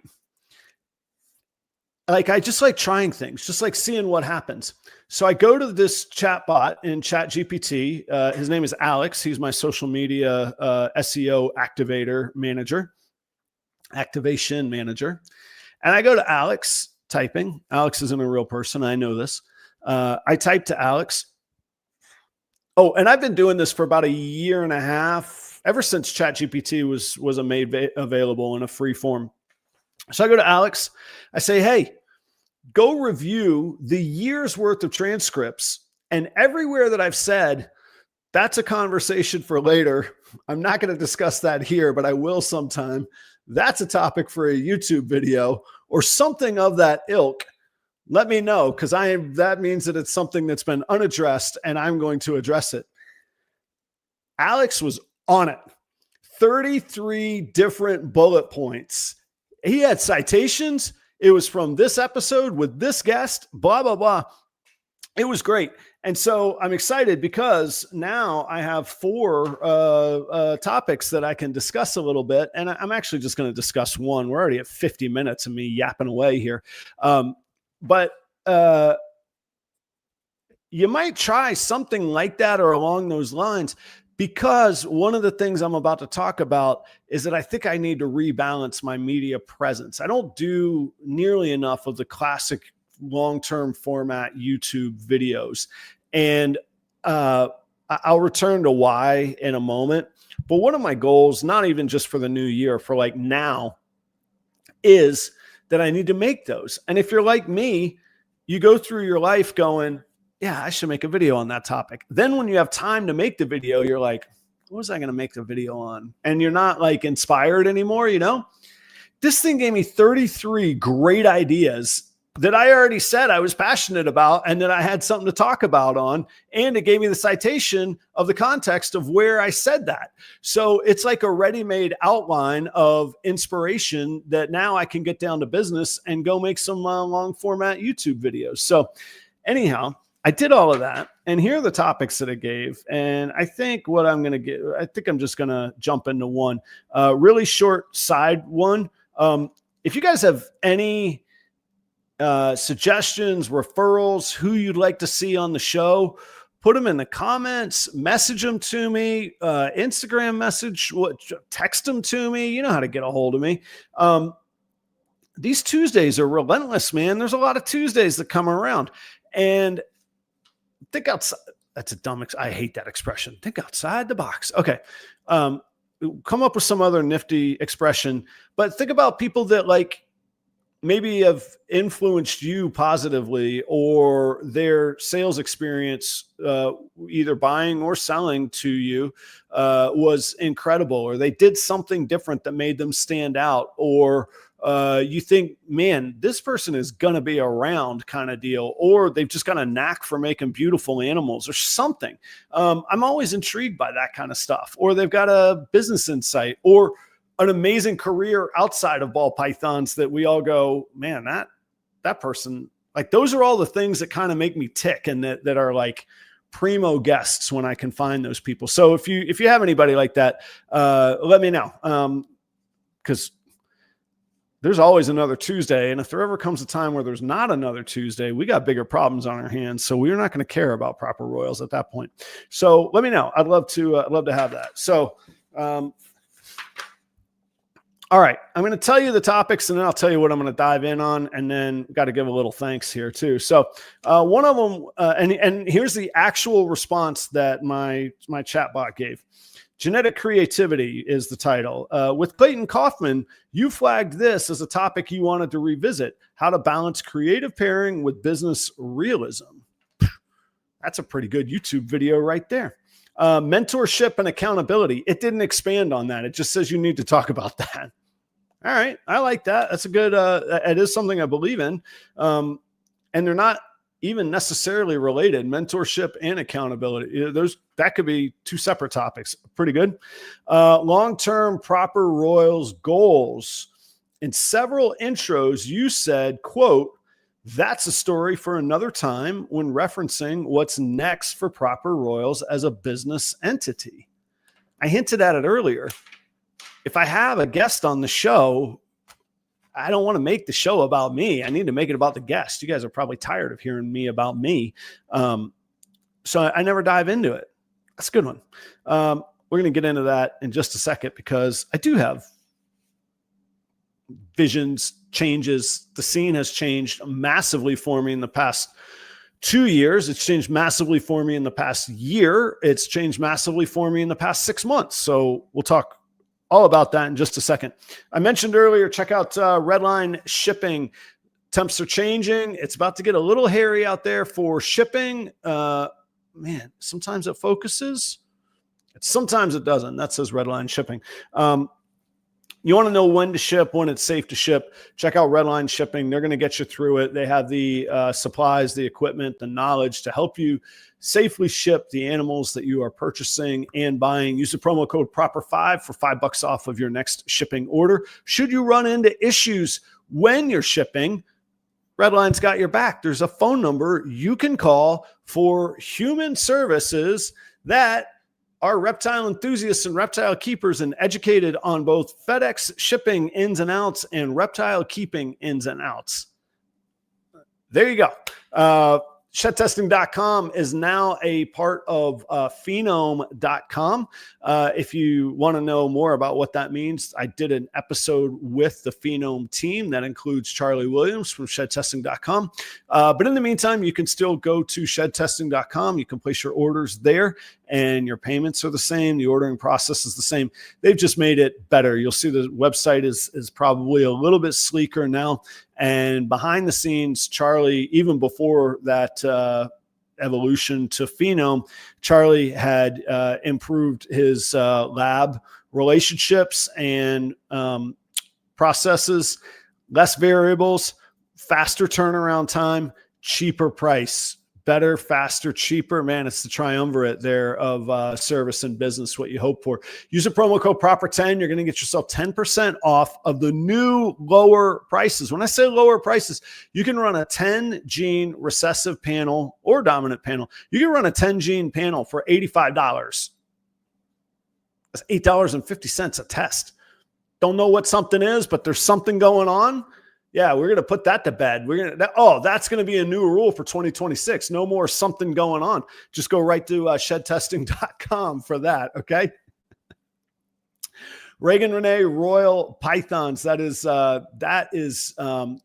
I just like trying things, just like seeing what happens. So I go to this chat bot in Chat GPT. His name is Alex. He's my social media SEO activation manager. And I go to Alex typing. Alex isn't a real person. I know this. I type to Alex. Oh, and I've been doing this for about 1.5 years, ever since Chat GPT was made available in a free form. So I go to Alex. I say, hey, go review the year's worth of transcripts. And everywhere that I've said, that's a conversation for later. I'm not going to discuss that here, but I will sometime. That's a topic for a YouTube video or something of that ilk. Let me know, because that means that it's something that's been unaddressed and I'm going to address it. Alex was on it. 33 different bullet points. He had citations. It was from this episode with this guest, blah, blah, blah. It was great. And so I'm excited because now I have 4 topics that I can discuss a little bit. And I'm actually just going to discuss one. We're already at 50 minutes of me yapping away here. But you might try something like that or along those lines, because one of the things I'm about to talk about is that I think I need to rebalance my media presence. I don't do nearly enough of the classic long-term format YouTube videos. And I'll return to why in a moment. But one of my goals, not even just for the new year, for like now, is that I need to make those. And if you're like me, you go through your life going, yeah, I should make a video on that topic. Then when you have time to make the video, you're like, what was I going to make the video on? And you're not like inspired anymore, you know? This thing gave me 33 great ideas that I already said I was passionate about and that I had something to talk about on. And it gave me the citation of the context of where I said that. So it's like a ready-made outline of inspiration that now I can get down to business and go make some long format YouTube videos. So anyhow, I did all of that. And here are the topics that I gave. And I think what I'm going to get, I think I'm just going to jump into one really short side one. If you guys have any suggestions, referrals, who you'd like to see on the show, put them in the comments, message them to me, Instagram message, text them to me. You know how to get a hold of me. These Tuesdays are relentless, man. There's a lot of Tuesdays that come around, and think that's a dumb, I hate that expression. Think outside the box. Okay. Come up with some other nifty expression, but think about people that like maybe have influenced you positively, or their sales experience, either buying or selling to you, was incredible, or they did something different that made them stand out, or you think, man, this person is going to be around kind of deal, or they've just got a knack for making beautiful animals or something. I'm always intrigued by that kind of stuff, or they've got a business insight or an amazing career outside of ball pythons that we all go, man, that person, like, those are all the things that kind of make me tick, and that are like primo guests when I can find those people. So if you have anybody like that, let me know. Cause there's always another Tuesday. And if there ever comes a time where there's not another Tuesday, we got bigger problems on our hands. So we're not going to care about proper royals at that point. So let me know. I'd love to have that. So, all right, I'm going to tell you the topics, and then I'll tell you what I'm going to dive in on, and then got to give a little thanks here too. So one of them, and here's the actual response that my chatbot gave. Genetic creativity is the title. With Clayton Kaufman, you flagged this as a topic you wanted to revisit: how to balance creative pairing with business realism. That's a pretty good YouTube video right there. Mentorship and accountability. It didn't expand on that. It just says you need to talk about that. All right. I like that. That's a good, it is something I believe in. And they're not even necessarily related. Mentorship and accountability. That could be two separate topics. Pretty good. Long-term proper royals goals. In several intros, you said, quote, "That's a story for another time," when referencing what's next for proper royals as a business entity. I hinted at it earlier. If I have a guest on the show, I don't want to make the show about me. I need to make it about the guest. You guys are probably tired of hearing me about me. So I never dive into it. That's a good one. We're going to get into that in just a second, because I do have visions, changes. The scene has changed massively for me in the past 2 years. It's changed massively for me in the past year. It's changed massively for me in the past 6 months. So we'll talk all about that in just a second. I mentioned earlier, check out Redline Shipping. Temps are changing. It's about to get a little hairy out there for shipping. Man, sometimes it focuses. Sometimes it doesn't. That says Redline Shipping. You want to know when to ship, when it's safe to ship, check out Redline Shipping. They're going to get you through it. They have the supplies, the equipment, the knowledge to help you safely ship the animals that you are purchasing and buying. Use the promo code PROPER5 for $5 off of your next shipping order. Should you run into issues when you're shipping, Redline's got your back. There's a phone number you can call for human services that are reptile enthusiasts and reptile keepers and educated on both FedEx shipping ins and outs and reptile keeping ins and outs. There you go. Shedtesting.com is now a part of phenome.com. If you want to know more about what that means, I did an episode with the Phenome team that includes Charlie Williams from shedtesting.com. But in the meantime, you can still go to shedtesting.com. You can place your orders there, and your payments are the same. The ordering process is the same. They've just made it better. You'll see the website is probably a little bit sleeker now. And behind the scenes, Charlie, even before that evolution to Phenome, Charlie had improved his lab relationships and processes, less variables, faster turnaround time, cheaper price. Better, faster, cheaper. Man, it's the triumvirate there of service and business, what you hope for. Use a promo code PROPER10. You're going to get yourself 10% off of the new lower prices. When I say lower prices, you can run a 10-gene recessive panel or dominant panel. You can run a 10-gene panel for $85. That's $8.50 a test. Don't know what something is, but there's something going on. Yeah, we're going to put that to bed. That's going to be a new rule for 2026. No more something going on. Just go right to shedtesting.com for that, okay? Reagan Renee Royal Pythons. That is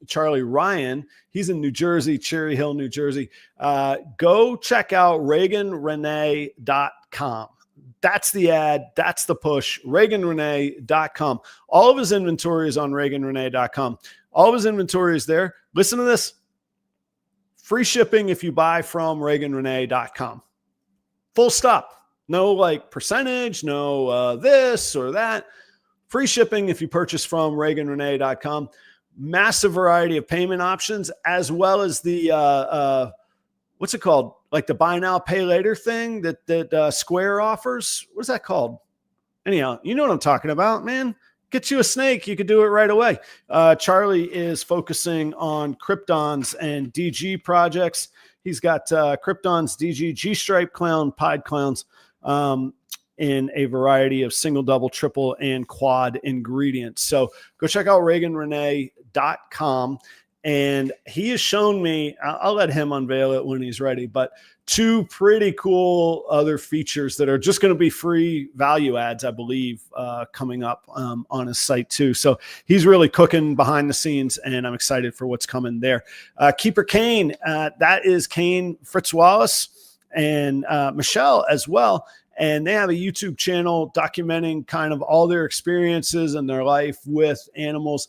Charlie Ryan. He's in New Jersey, Cherry Hill, New Jersey. Go check out ReaganRenee.com. That's the ad. That's the push. ReaganRenee.com. All of his inventory is on ReaganRenee.com. All of his inventory is there. Listen to this. Free shipping if you buy from ReaganRenee.com. Full stop. No like percentage, no this or that. Free shipping if you purchase from ReaganRenee.com. Massive variety of payment options, as well as the, what's it called? Like the buy now, pay later thing that Square offers. What's that called? Anyhow, you know what I'm talking about, man. Get you a snake. You could do it right away. Charlie is focusing on Kryptons and DG projects. He's got Kryptons, DG, G-stripe clown, pied clowns in a variety of single, double, triple, and quad ingredients. So go check out ReaganRenee.com. And he has shown me, I'll let him unveil it when he's ready, but 2 pretty cool other features that are just going to be free value adds, I believe, coming up on his site too. So he's really cooking behind the scenes, and I'm excited for what's coming there. Keeper Kane, that is Kane, Fritz Wallace, and Michelle as well. And they have a YouTube channel documenting kind of all their experiences and their life with animals,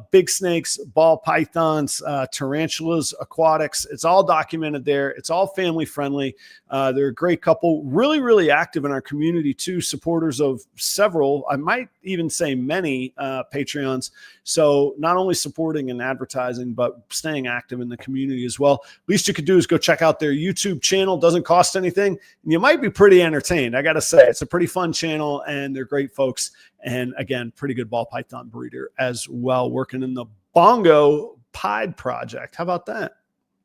big snakes, ball pythons, tarantulas, aquatics. It's all documented there. It's all family friendly. They're a great couple, really, really active in our community too, supporters of several, I might even say many Patreons. So not only supporting and advertising, but staying active in the community as well. Least you could do is go check out their YouTube channel. Doesn't cost anything. And you might be pretty entertained. I got to say, it's a pretty fun channel, and they're great folks. And again, pretty good ball python breeder as well, working in the Bongo Pied project. How about that?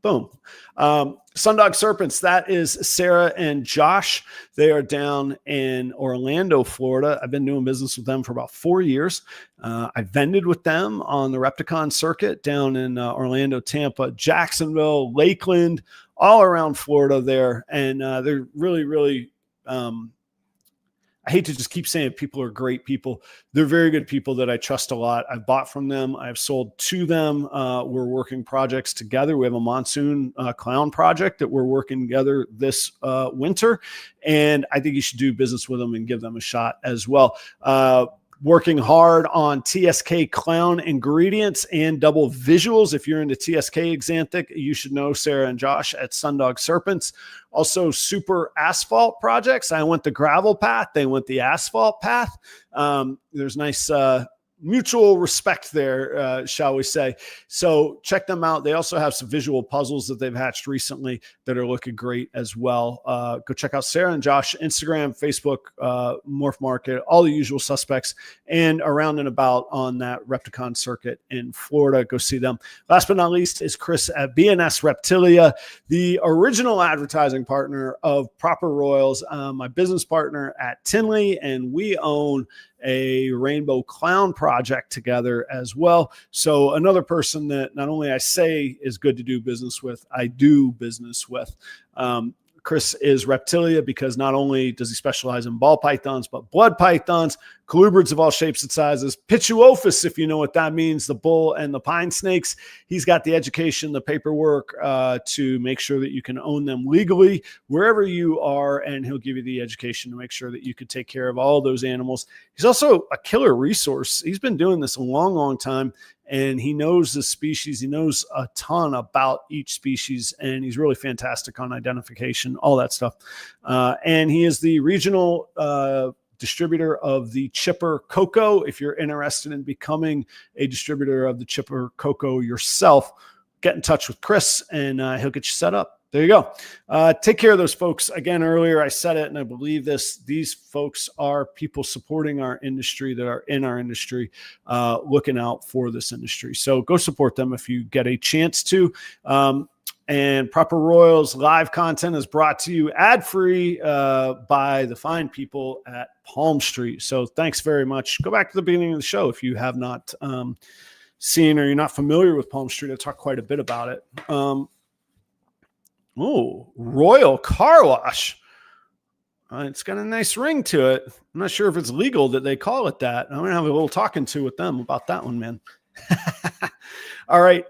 Boom. Sundog Serpents, that is Sarah and Josh. They are down in Orlando, Florida. I've been doing business with them for about 4 years. I vended with them on the Repticon circuit down in Orlando, Tampa, Jacksonville, Lakeland, all around Florida there. And they're really, really I hate to just keep saying people are great people. They're very good people that I trust a lot. I've bought from them. I've sold to them. We're working projects together. We have a monsoon clown project that we're working together this winter. And I think you should do business with them and give them a shot as well. Working hard on TSK clown ingredients and double visuals. If you're into TSK Xanthic, you should know Sarah and Josh at Sundog Serpents. Also, super asphalt projects. I went the gravel path. They went the asphalt path. There's nice mutual respect there, shall we say. So check them out. They also have some visual puzzles that they've hatched recently that are looking great as well. Go check out Sarah and Josh, Instagram, Facebook, Morph Market, all the usual suspects, and around and about on that Repticon circuit in Florida. Go see them. Last but not least is Chris at BNS Reptilia, the original advertising partner of Proper Royals, my business partner at Tinley, and we own a rainbow clown project together as well. So another person that not only I say is good to do business with, I do business with. Chris is Reptilia because not only does he specialize in ball pythons, but blood pythons, colubrids of all shapes and sizes, Pituophis, if you know what that means, the bull and the pine snakes. He's got the education, the paperwork to make sure that you can own them legally wherever you are, and he'll give you the education to make sure that you could take care of all those animals. He's also a killer resource. He's been doing this a long, long time, and he knows the species. He knows a ton about each species, and he's really fantastic on identification, all that stuff. And he is the regional distributor of the Chipper Cocoa. If you're interested in becoming a distributor of the Chipper Cocoa yourself, get in touch with Chris, and he'll get you set up. There you go. Take care of those folks. Again, earlier I said it, and I believe this. These folks are people supporting our industry, that are in our industry, looking out for this industry. So go support them if you get a chance to. And Proper Royals live content is brought to you ad-free by the fine people at PalmStreet. So thanks very much. Go back to the beginning of the show if you have not seen or you're not familiar with PalmStreet. I talked quite a bit about it. Royal Car Wash. It's got a nice ring to it. I'm not sure if it's legal that they call it that. I'm going to have a little talking to with them about that one, man. All right.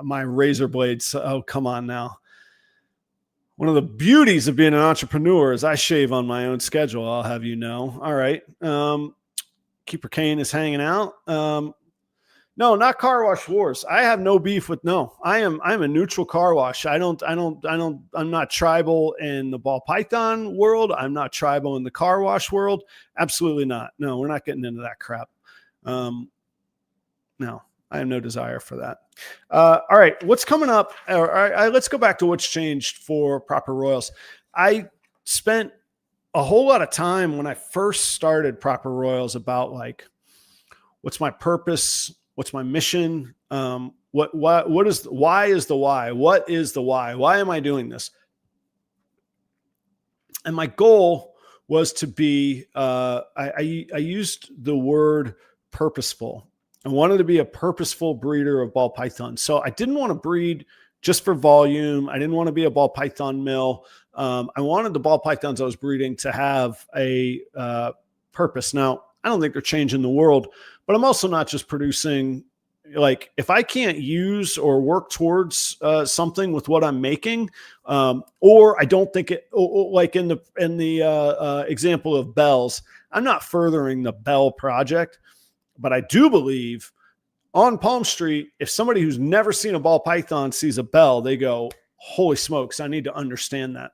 My razor blades. Oh, come on now. One of the beauties of being an entrepreneur is I shave on my own schedule. I'll have you know. All right. Keeper Kane is hanging out. No, not car wash wars. I have no beef with I'm a neutral car wash. I'm not tribal in the ball python world. I'm not tribal in the car wash world. Absolutely not. No, we're not getting into that crap. No, I have no desire for that. All right. What's coming up? Let's go back to what's changed for Proper Royals. I spent a whole lot of time when I first started Proper Royals about like, what's my purpose? What's my mission? Why is the why? What is the why? Why am I doing this? And my goal was to be, I used the word purposeful. I wanted to be a purposeful breeder of ball pythons. So I didn't want to breed just for volume. I didn't want to be a ball python mill. I wanted the ball pythons I was breeding to have a purpose. Now, I don't think they're changing the world, but I'm also not just producing, like, if I can't use or work towards something with what I'm making, or I don't think it, like in the example of bells, I'm not furthering the bell project, but I do believe on PalmStreet, if somebody who's never seen a ball python sees a bell, they go, holy smokes, I need to understand that.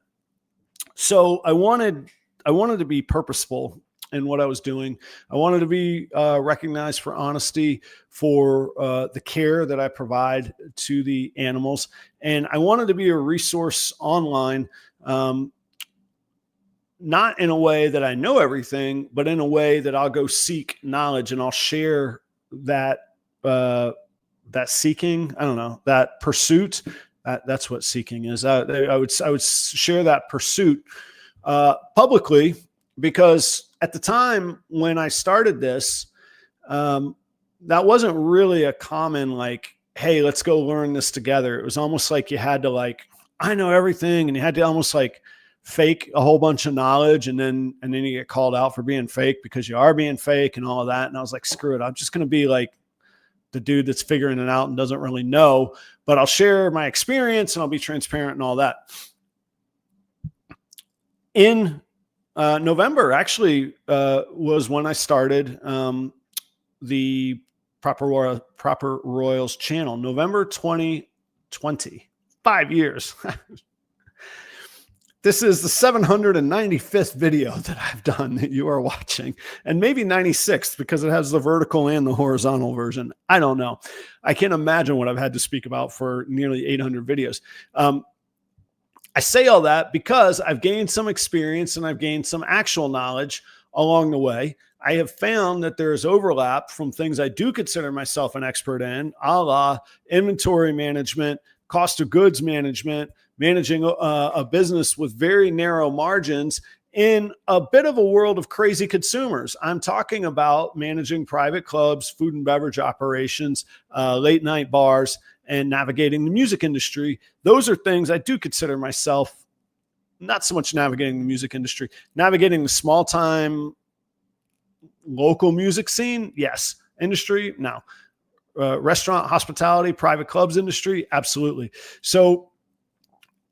So I wanted to be purposeful in what I was doing. I wanted to be recognized for honesty, for the care that I provide to the animals. And I wanted to be a resource online, not in a way that I know everything, but in a way that I'll go seek knowledge and I'll share that, that seeking, I don't know, that pursuit. That's what seeking is. I would share that pursuit publicly, because at the time when I started this, that wasn't really a common, like, hey, let's go learn this together. It was almost like you had to, like, I know everything, and you had to almost like fake a whole bunch of knowledge, and then you get called out for being fake because you are being fake and all of that. And I was like, screw it. I'm just going to be like the dude that's figuring it out and doesn't really know, but I'll share my experience and I'll be transparent and all that. In November actually was when I started the Proper Royals channel. November 2020, 5 years. This is the 795th video that I've done that you are watching, and maybe 96th because it has the vertical and the horizontal version. I don't know. I can't imagine what I've had to speak about for nearly 800 videos. I say all that because I've gained some experience and I've gained some actual knowledge along the way. I have found that there is overlap from things I do consider myself an expert in, a la inventory management, cost of goods management, managing a business with very narrow margins in a bit of a world of crazy consumers. I'm talking about managing private clubs, food and beverage operations, late night bars, and navigating the music industry. Those are things I do consider myself, not so much navigating the music industry, navigating the small time local music scene. Yes. Industry. No. Restaurant, hospitality, private clubs industry. Absolutely. So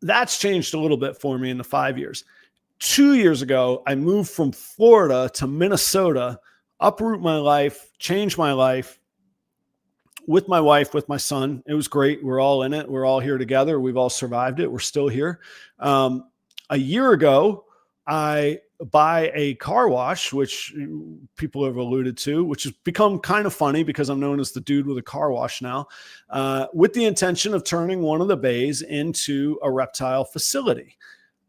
that's changed a little bit for me in the 5 years. 2 years ago, I moved from Florida to Minnesota, uproot my life, change my life with my wife, with my son. It was great. We're all in it. We're all here together. We've all survived it. We're still here. A year ago, I buy a car wash, which people have alluded to, which has become kind of funny because I'm known as the dude with a car wash now, with the intention of turning one of the bays into a reptile facility.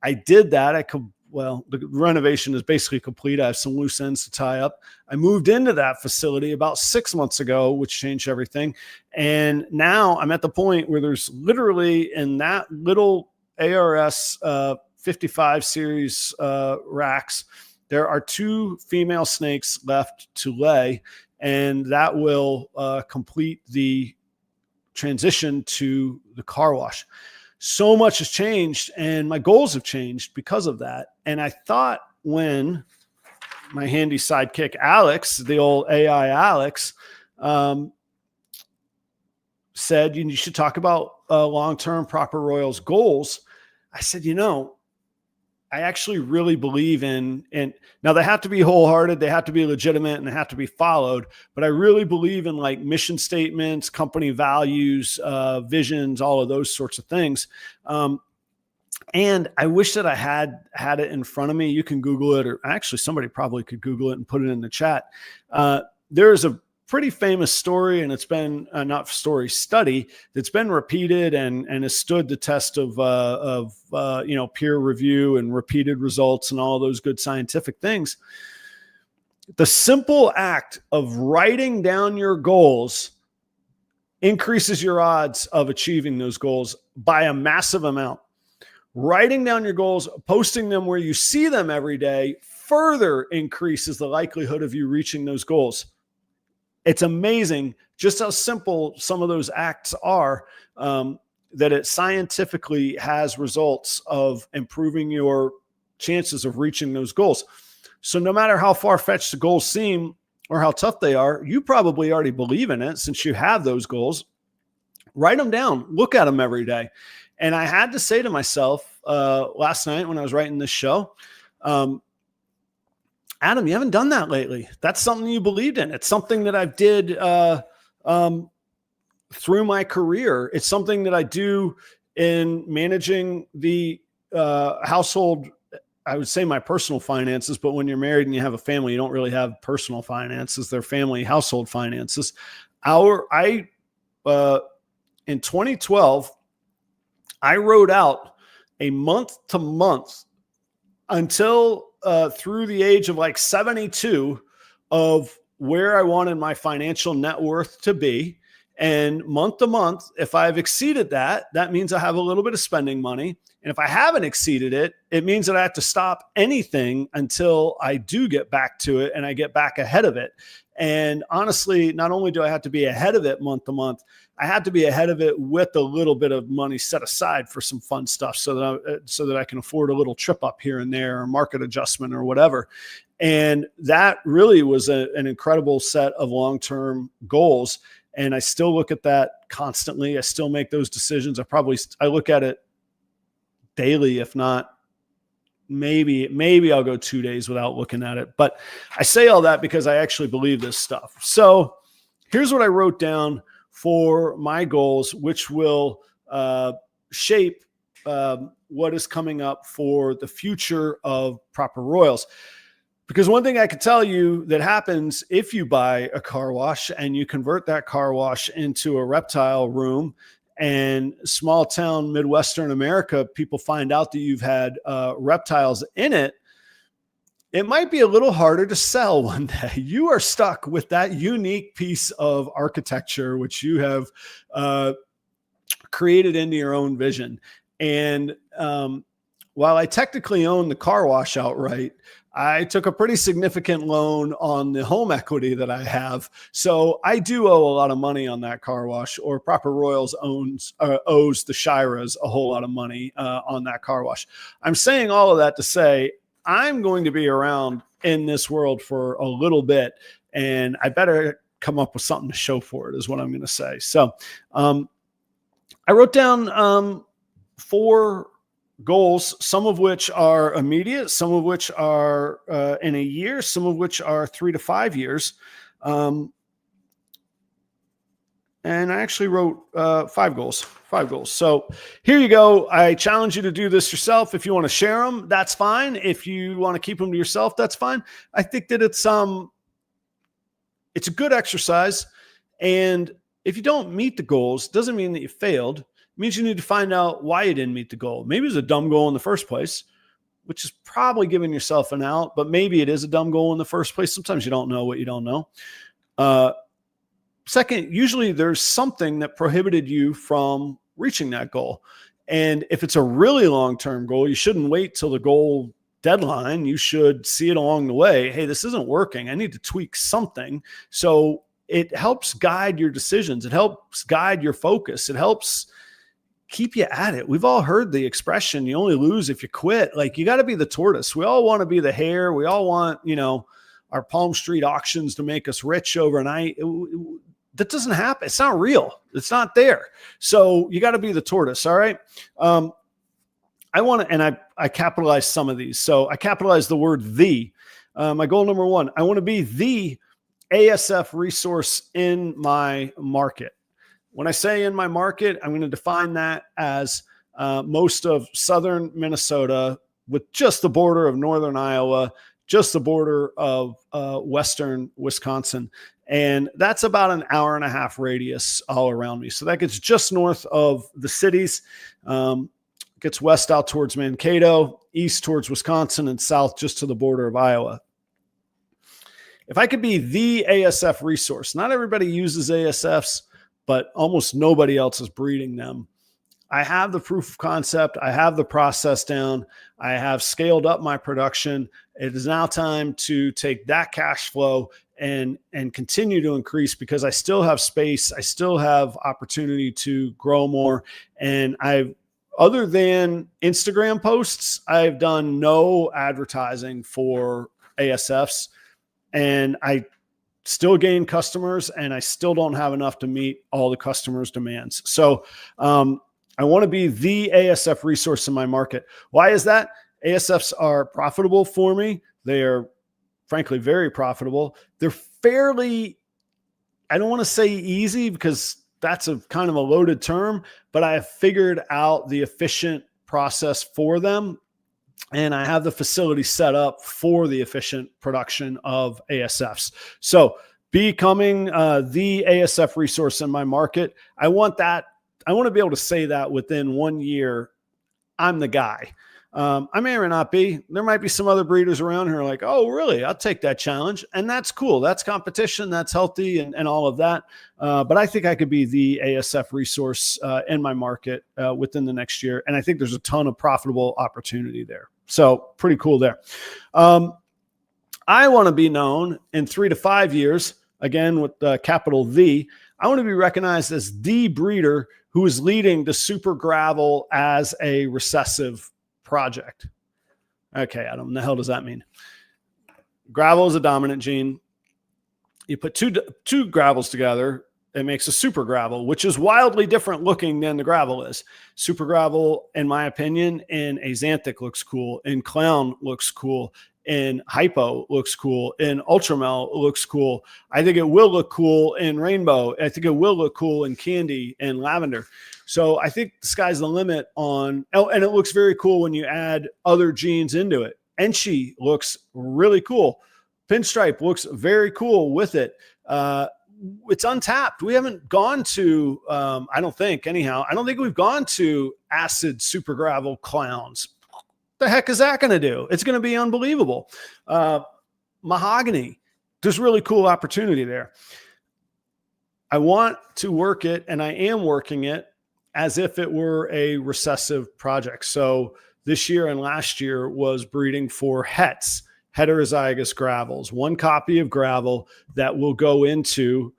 I did that. The renovation is basically complete. I have some loose ends to tie up. I moved into that facility about 6 months ago, which changed everything. And now I'm at the point where there's literally in that little ARS 55 series racks, there are 2 female snakes left to lay, and that will complete the transition to the car wash. so much has changed and my goals have changed because of that. And I thought when my handy sidekick, Alex, the old AI Alex, said, you should talk about long-term proper Royals goals. I said, I actually really believe in now they have to be wholehearted, they have to be legitimate, and they have to be followed. But I really believe in like mission statements, company values, visions, all of those sorts of things. And I wish that I had it in front of me. You can Google it, or actually somebody probably could Google it and put it in the chat. There's a pretty famous story, and it's been study that's been repeated and has stood the test of peer review and repeated results and all those good scientific things. The simple act of writing down your goals increases your odds of achieving those goals by a massive amount. Writing down your goals, posting them where you see them every day, further increases the likelihood of you reaching those goals. It's amazing just how simple some of those acts are, that it scientifically has results of improving your chances of reaching those goals. So no matter how far-fetched the goals seem or how tough they are, you probably already believe in it since you have those goals. Write them down. Look at them every day. And I had to say to myself last night when I was writing this show, Adam, you haven't done that lately. That's something you believed in. It's something that I did through my career. It's something that I do in managing the household. I would say my personal finances, but when you're married and you have a family, you don't really have personal finances. They're family household finances. In 2012, I wrote out a month to month until through the age of like 72 of where I wanted my financial net worth to be. And month to month, if I've exceeded that, that means I have a little bit of spending money. And if I haven't exceeded it, it means that I have to stop anything until I do get back to it and I get back ahead of it. And honestly, not only do I have to be ahead of it month to month, I have to be ahead of it with a little bit of money set aside for some fun stuff so that I can afford a little trip up here and there or market adjustment or whatever. And that really was an incredible set of long-term goals. And I still look at that constantly. I still make those decisions. I look at it daily, if not maybe I'll go 2 days without looking at it. But I say all that because I actually believe this stuff. So here's what I wrote down for my goals, which will shape what is coming up for the future of Proper Royals. Because one thing I can tell you that happens if you buy a car wash and you convert that car wash into a reptile room, and small town Midwestern America, people find out that you've had reptiles in it, it might be a little harder to sell one day. You are stuck with that unique piece of architecture, which you have created into your own vision. And while I technically own the car wash outright, I took a pretty significant loan on the home equity that I have. So I do owe a lot of money on that car wash, or Proper Royals owes the Shiras a whole lot of money on that car wash. I'm saying all of that to say I'm going to be around in this world for a little bit, and I better come up with something to show for it is what I'm going to say. So I wrote down 4 goals, some of which are immediate, some of which are in a year, some of which are 3 to 5 years. And I actually wrote 5 goals. So here you go. I challenge you to do this yourself. If you want to share them, that's fine. If you want to keep them to yourself, that's fine. I think that it's a good exercise. And if you don't meet the goals, doesn't mean that you failed. It means you need to find out why you didn't meet the goal. Maybe it was a dumb goal in the first place, which is probably giving yourself an out, but maybe it is a dumb goal in the first place. Sometimes you don't know what you don't know. Second, usually there's something that prohibited you from reaching that goal. And if it's a really long-term goal, you shouldn't wait till the goal deadline. You should see it along the way. Hey, this isn't working. I need to tweak something. So it helps guide your decisions. It helps guide your focus. It helps keep you at it. We've all heard the expression, you only lose if you quit. Like, you got to be the tortoise. We all want to be the hare. We all want, our PalmStreet auctions to make us rich overnight. That doesn't happen. It's not real. It's not there. So you got to be the tortoise. All right. I want to, and I capitalize some of these. So I capitalize the word "the." My goal number one, I want to be the ASF resource in my market. When I say in my market, I'm going to define that as most of southern Minnesota, with just the border of northern Iowa, just the border of western Wisconsin. And that's about an hour and a half radius all around me. So that gets just north of the cities, gets west out towards Mankato, east towards Wisconsin, and south just to the border of Iowa. If I could be the ASF resource, not everybody uses ASFs, but almost nobody else is breeding them. I have the proof of concept. I have the process down. I have scaled up my production. It is now time to take that cash flow and continue to increase, because I still have space. I still have opportunity to grow more. And other than Instagram posts, I've done no advertising for ASFs, and I still gain customers, and I still don't have enough to meet all the customers' demands. So I want to be the ASF resource in my market. Why is that? ASFs are profitable for me. They are, frankly, very profitable. They're fairly, I don't want to say easy, because that's a kind of a loaded term, but I have figured out the efficient process for them. And I have the facility set up for the efficient production of ASFs. So becoming the ASF resource in my market, I want to be able to say that within 1 year, I'm the guy. I may or not be. There might be some other breeders around who are like, oh, really? I'll take that challenge. And that's cool. That's competition. That's healthy and all of that. But I think I could be the ASF resource in my market within the next year. And I think there's a ton of profitable opportunity there. So pretty cool there. I want to be known in 3 to 5 years, again, with the capital V. I want to be recognized as the breeder who is leading the super gravel as a recessive project. Okay, Adam, the hell does that mean? Gravel is a dominant gene. You put two gravels together, it makes a super gravel, which is wildly different looking than the gravel is. Super gravel, in my opinion, in Axanthic looks cool, in Clown looks cool, in Hypo looks cool, in Ultramel looks cool. I think it will look cool in Rainbow. I think it will look cool in Candy and Lavender. So I think the sky's the limit on, and it looks very cool when you add other genes into it. Enchi looks really cool. Pinstripe looks very cool with it. It's untapped. We haven't gone to, I don't think we've gone to acid super gravel clowns. The heck is that going to do? It's going to be unbelievable. Mahogany, there's really cool opportunity there. I want to work it, and I am working it as if it were a recessive project. So this year and last year was breeding for hets, heterozygous gravels, one copy of gravel that will go into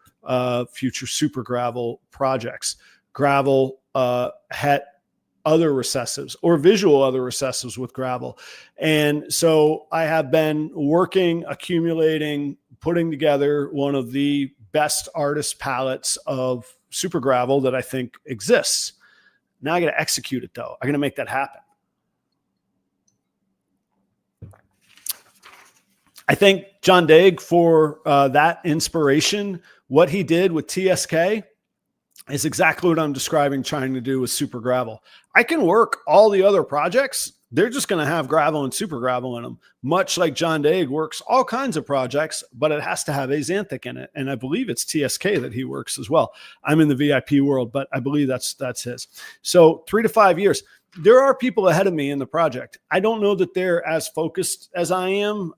future super gravel projects. Gravel, het, other recessives, or visual other recessives with gravel. And so I have been working, accumulating, putting together one of the best artist palettes of super gravel that I think exists. Now I got to execute it, though. I'm going to make that happen. I thank John Daig for that inspiration. What he did with TSK is exactly what I'm describing trying to do with super gravel. I can work all the other projects. They're just going to have gravel and super gravel in them, much like John Daig works all kinds of projects, but it has to have Axanthic in it. And I believe it's TSK that he works as well. I'm in the VIP world, but I believe that's his. So 3 to 5 years. There are people ahead of me in the project. I don't know that they're as focused as I am.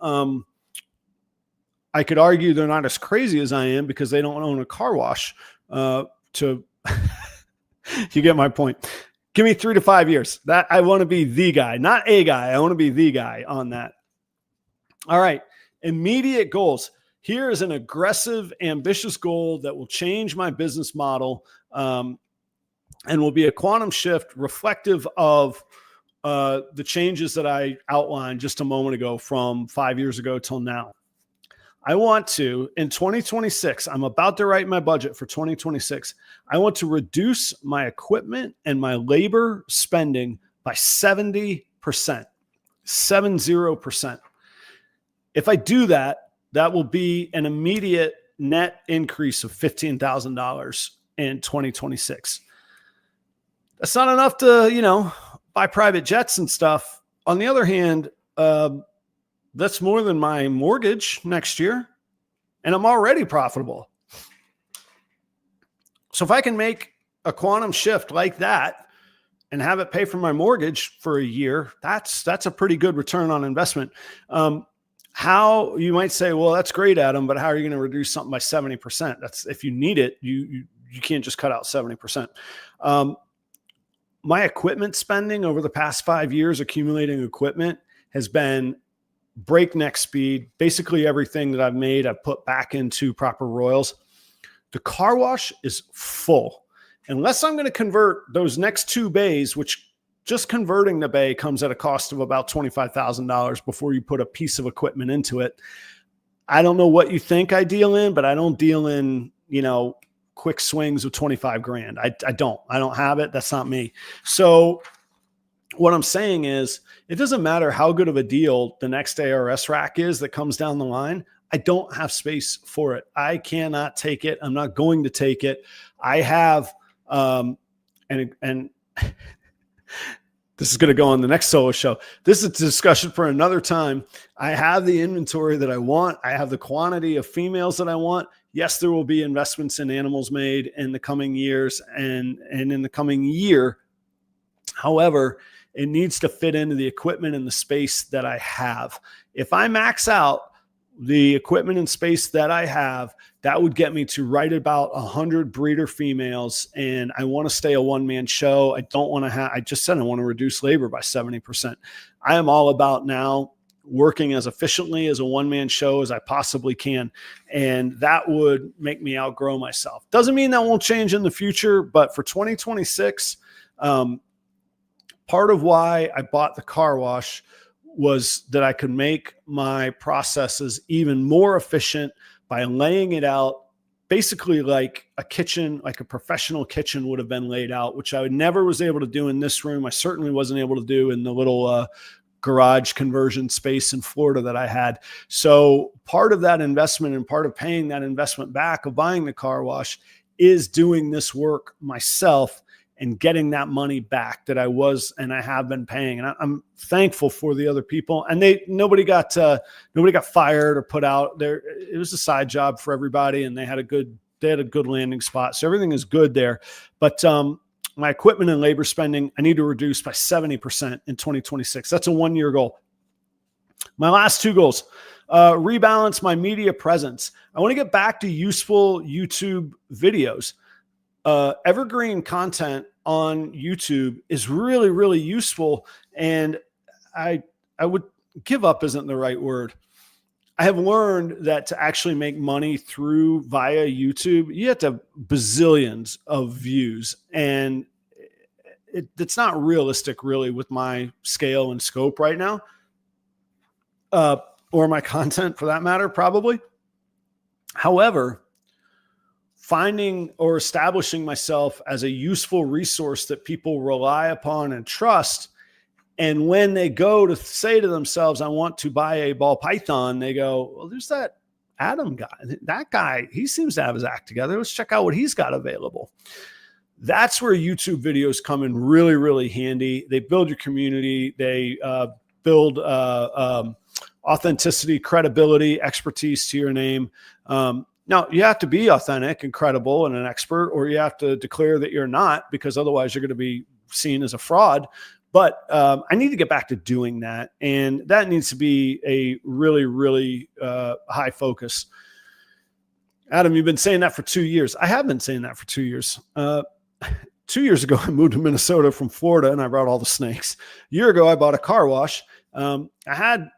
I could argue they're not as crazy as I am because they don't own a car wash. You get my point. Give me 3 to 5 years. That I want to be the guy, not a guy. I want to be the guy on that. All right. Immediate goals. Here is an aggressive, ambitious goal that will change my business model. and will be a quantum shift reflective of the changes that I outlined just a moment ago from 5 years ago till now. I want to, in 2026, I'm about to write my budget for 2026. I want to reduce my equipment and my labor spending by 70%, 70%. If I do that, that will be an immediate net increase of $15,000 in 2026. That's not enough to, buy private jets and stuff. On the other hand, that's more than my mortgage next year, and I'm already profitable. So if I can make a quantum shift like that and have it pay for my mortgage for a year, that's a pretty good return on investment. How you might say, well, that's great, Adam, but how are you going to reduce something by 70%? That's if you need it, you can't just cut out 70%. My equipment spending over the past 5 years, accumulating equipment, has been breakneck speed. Basically everything that I've made, I've put back into proper royals. The car wash is full. Unless I'm going to convert those next 2 bays, which just converting the bay comes at a cost of about $25,000 before you put a piece of equipment into it. I don't know what you think I deal in, but I don't deal in, quick swings of 25 grand. I don't have it. That's not me. So what I'm saying is, it doesn't matter how good of a deal the next ARS rack is that comes down the line. I don't have space for it. I cannot take it. I'm not going to take it. I have, and this is going to go on the next solo show. This is a discussion for another time. I have the inventory that I want. I have the quantity of females that I want. Yes, there will be investments in animals made in the coming years and in the coming year. However, it needs to fit into the equipment and the space that I have. If I max out the equipment and space that I have, that would get me to right about 100 breeder females. And I want to stay a one-man show. I don't want to I just said I want to reduce labor by 70%. I am all about now working as efficiently as a one-man show as I possibly can. And that would make me outgrow myself. Doesn't mean that won't change in the future, but for 2026, part of why I bought the car wash was that I could make my processes even more efficient by laying it out basically like a kitchen, like a professional kitchen would have been laid out, which I never was able to do in this room. I certainly wasn't able to do in the little garage conversion space in Florida that I had. So part of that investment and part of paying that investment back of buying the car wash is doing this work myself and getting that money back that I was and I have been paying. And I'm thankful for the other people. And nobody got fired or put out there. It was a side job for everybody, and they had a good landing spot. So everything is good there. But my equipment and labor spending, I need to reduce by 70% in 2026. That's a 1-year goal. My last 2 goals, rebalance my media presence. I want to get back to useful YouTube videos. Evergreen content on YouTube is really, really useful. And I would give up isn't the right word. I have learned that to actually make money via YouTube, you have to have bazillions of views. And it's not realistic really with my scale and scope right now, or my content for that matter, probably. However, finding or establishing myself as a useful resource that people rely upon and trust. And when they go to say to themselves, I want to buy a ball python, they go, well, there's that Adam guy. That guy, he seems to have his act together. Let's check out what he's got available. That's where YouTube videos come in really, really handy. They build your community. They build authenticity, credibility, expertise to your name. Now, you have to be authentic and credible and an expert, or you have to declare that you're not, because otherwise you're going to be seen as a fraud. But I need to get back to doing that. And that needs to be a really, really high focus. Adam, you've been saying that for 2 years. I have been saying that for 2 years. 2 years ago, I moved to Minnesota from Florida, and I brought all the snakes. A year ago, I bought a car wash. I had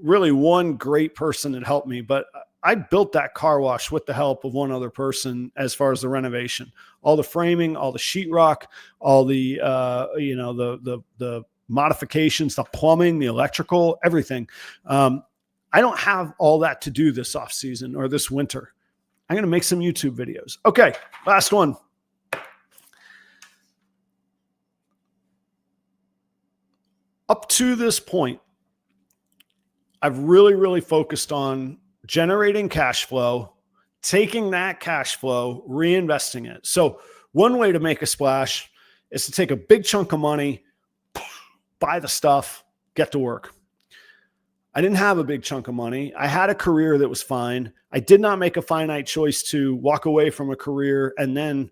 really one great person that helped me, but I built that car wash with the help of one other person as far as the renovation, all the framing, all the sheetrock, all the, the modifications, the plumbing, the electrical, everything. I don't have all that to do this off season or this winter. I'm going to make some YouTube videos. Okay. Last one. Up to this point, I've really focused on generating cash flow, taking that cash flow, reinvesting it. So one way to make a splash is to take a big chunk of money, buy the stuff, get to work. I didn't have a big chunk of money. I had a career that was fine. I did not make a finite choice to walk away from a career and then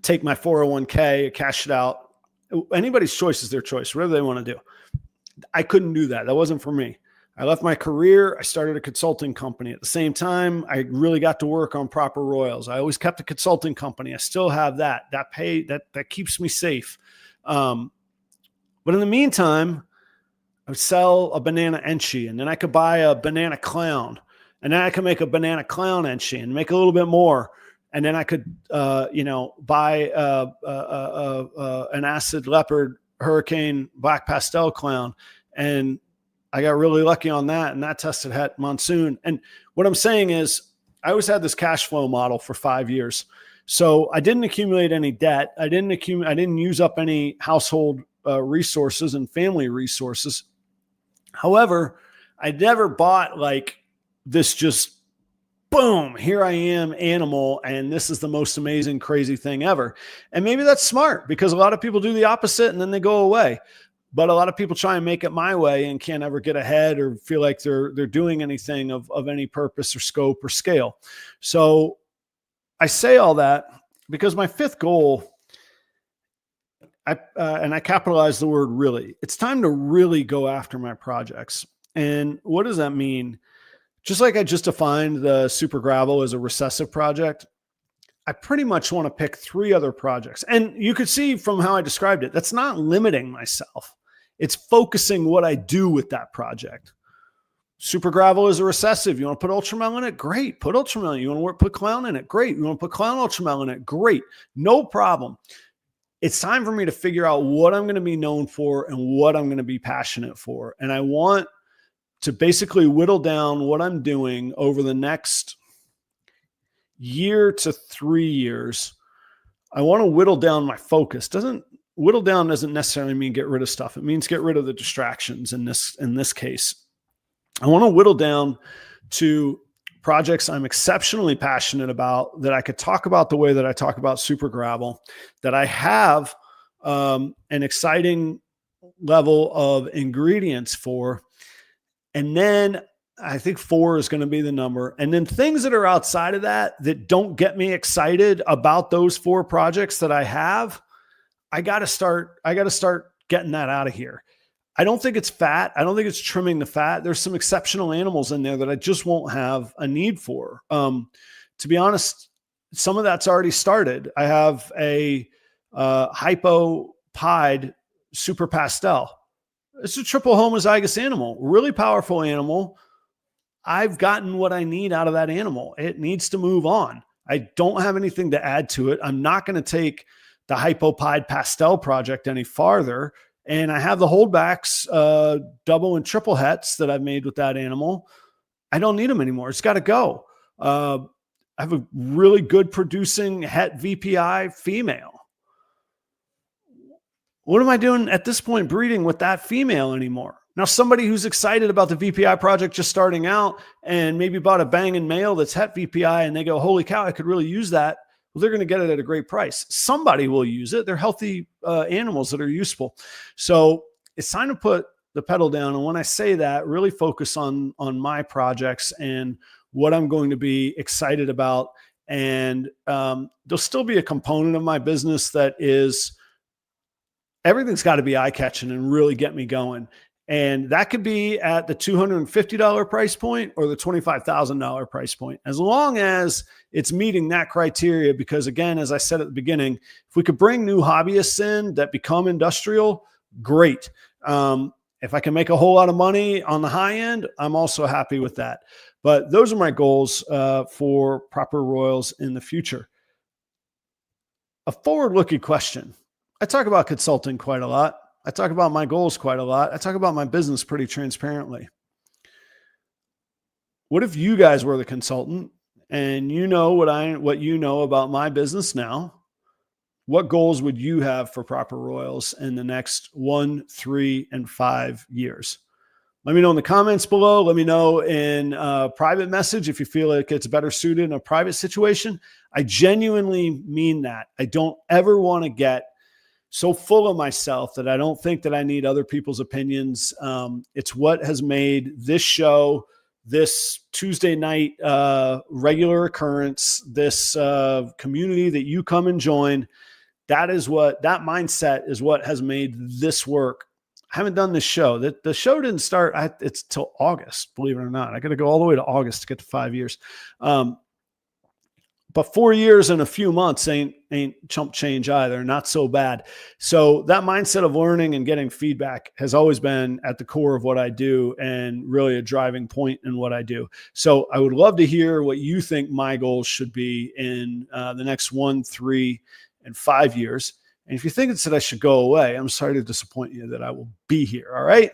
take my 401k, cash it out. Anybody's choice is their choice, whatever they want to do. I couldn't do that. That wasn't for me. I left my career. I started a consulting company. At the same time, I really got to work on proper royals. I always kept a consulting company. I still have that. That pay, that keeps me safe. But in the meantime, I would sell a banana enchie, and then I could buy a banana clown, and then I could make a banana clown enchie and make a little bit more. And then I could, buy an acid leopard hurricane black pastel clown. And I got really lucky on that. And that tested het monsoon. And what I'm saying is I always had this cash flow model for 5 years. So I didn't accumulate any debt. I didn't use up any household resources and family resources. However, I never bought like this just boom, here I am, animal, and this is the most amazing, crazy thing ever. And maybe that's smart because a lot of people do the opposite and then they go away. But a lot of people try and make it my way and can't ever get ahead or feel like they're doing anything of any purpose or scope or scale. So I say all that because my fifth goal, and I capitalize the word really, it's time to really go after my projects. And what does that mean? Just like I just defined the super gravel as a recessive project, I pretty much want to pick 3 other projects. And you could see from how I described it, that's not limiting myself. It's focusing what I do with that project. Super gravel is a recessive. You want to put ultramel in it? Great. Put ultramel. You want to put clown in it? Great. You want to put clown ultramel in it? Great. No problem. It's time for me to figure out what I'm going to be known for and what I'm going to be passionate for. And I want to basically whittle down what I'm doing over the next year to 3 years. I want to whittle down my focus. Whittle down doesn't necessarily mean get rid of stuff. It means get rid of the distractions in this case. I want to whittle down to projects I'm exceptionally passionate about, that I could talk about the way that I talk about super gravel, that I have an exciting level of ingredients for. And then I think 4 is going to be the number. And then things that are outside of that don't get me excited about those 4 projects that I have, I got to start getting that out of here. I don't think it's fat. I don't think it's trimming the fat. There's some exceptional animals in there that I just won't have a need for. To be honest, some of that's already started. I have a hypo-pied super pastel. It's a triple homozygous animal, really powerful animal. I've gotten what I need out of that animal. It needs to move on. I don't have anything to add to it. I'm not going to take the hypo-pied pastel project any farther. And I have the holdbacks, double and triple hets that I've made with that animal. I don't need them anymore. It's got to go. I have a really good producing het VPI female. What am I doing at this point breeding with that female anymore? Now, somebody who's excited about the VPI project just starting out and maybe bought a banging male that's het VPI and they go, holy cow, I could really use that. Well, they're going to get it at a great price. Somebody will use it. They're healthy animals that are useful. So it's time to put the pedal down. And when I say that, really focus on my projects and what I'm going to be excited about. And there'll still be a component of my business that is, everything's got to be eye-catching and really get me going. And that could be at the $250 price point or the $25,000 price point, as long as it's meeting that criteria. Because again, as I said at the beginning, if we could bring new hobbyists in that become industrial, great. And If I can make a whole lot of money on the high end, I'm also happy with that. But those are my goals for Proper Royals in the future. A forward-looking question. I talk about consulting quite a lot. I talk about my goals quite a lot. I talk about my business pretty transparently. What if you guys were the consultant and you know what you know about my business now? What goals would you have for Proper Royals in the next 1, 3, and 5 years? Let me know in the comments below. Let me know in a private message if you feel like it's better suited in a private situation. I genuinely mean that. I don't ever want to get so full of myself that I don't think that I need other people's opinions. It's what has made this show, this Tuesday night regular occurrence, this community that you come and join. That mindset is what has made this work. I haven't done this show. The show didn't start. It's till August, believe it or not. I got to go all the way to August to get to 5 years. But 4 years and a few months ain't chump change either. Not so bad. So that mindset of learning and getting feedback has always been at the core of what I do and really a driving point in what I do. So I would love to hear what you think my goals should be in the next 1, 3, and 5 years. And if you think it's that I should go away, I'm sorry to disappoint you that I will be here. All right.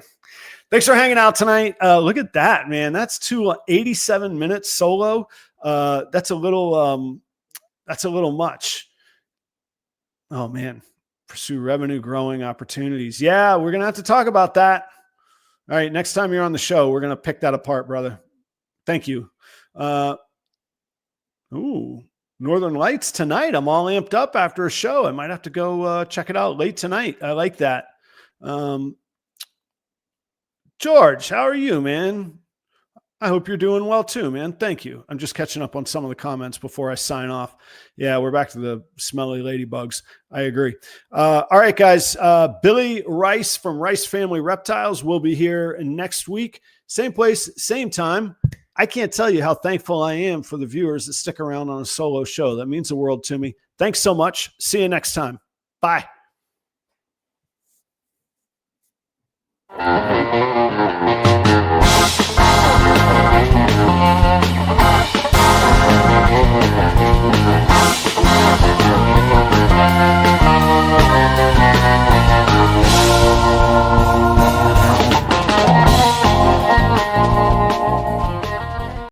Thanks for hanging out tonight. Look at that, man. That's 87 minutes solo. That's a little much. Oh man. Pursue revenue growing opportunities. Yeah, we're going to have to talk about that. All right. Next time you're on the show, we're going to pick that apart, brother. Thank you. Northern Lights tonight. I'm all amped up after a show. I might have to go check it out late tonight. I like that. George, how are you, man? I hope you're doing well too, man. Thank you. I'm just catching up on some of the comments before I sign off. Yeah, we're back to the smelly ladybugs. I agree. All right, guys. Billy Rice from Rice Family Reptiles will be here next week. Same place, same time. I can't tell you how thankful I am for the viewers that stick around on a solo show. That means the world to me. Thanks so much. See you next time. Bye.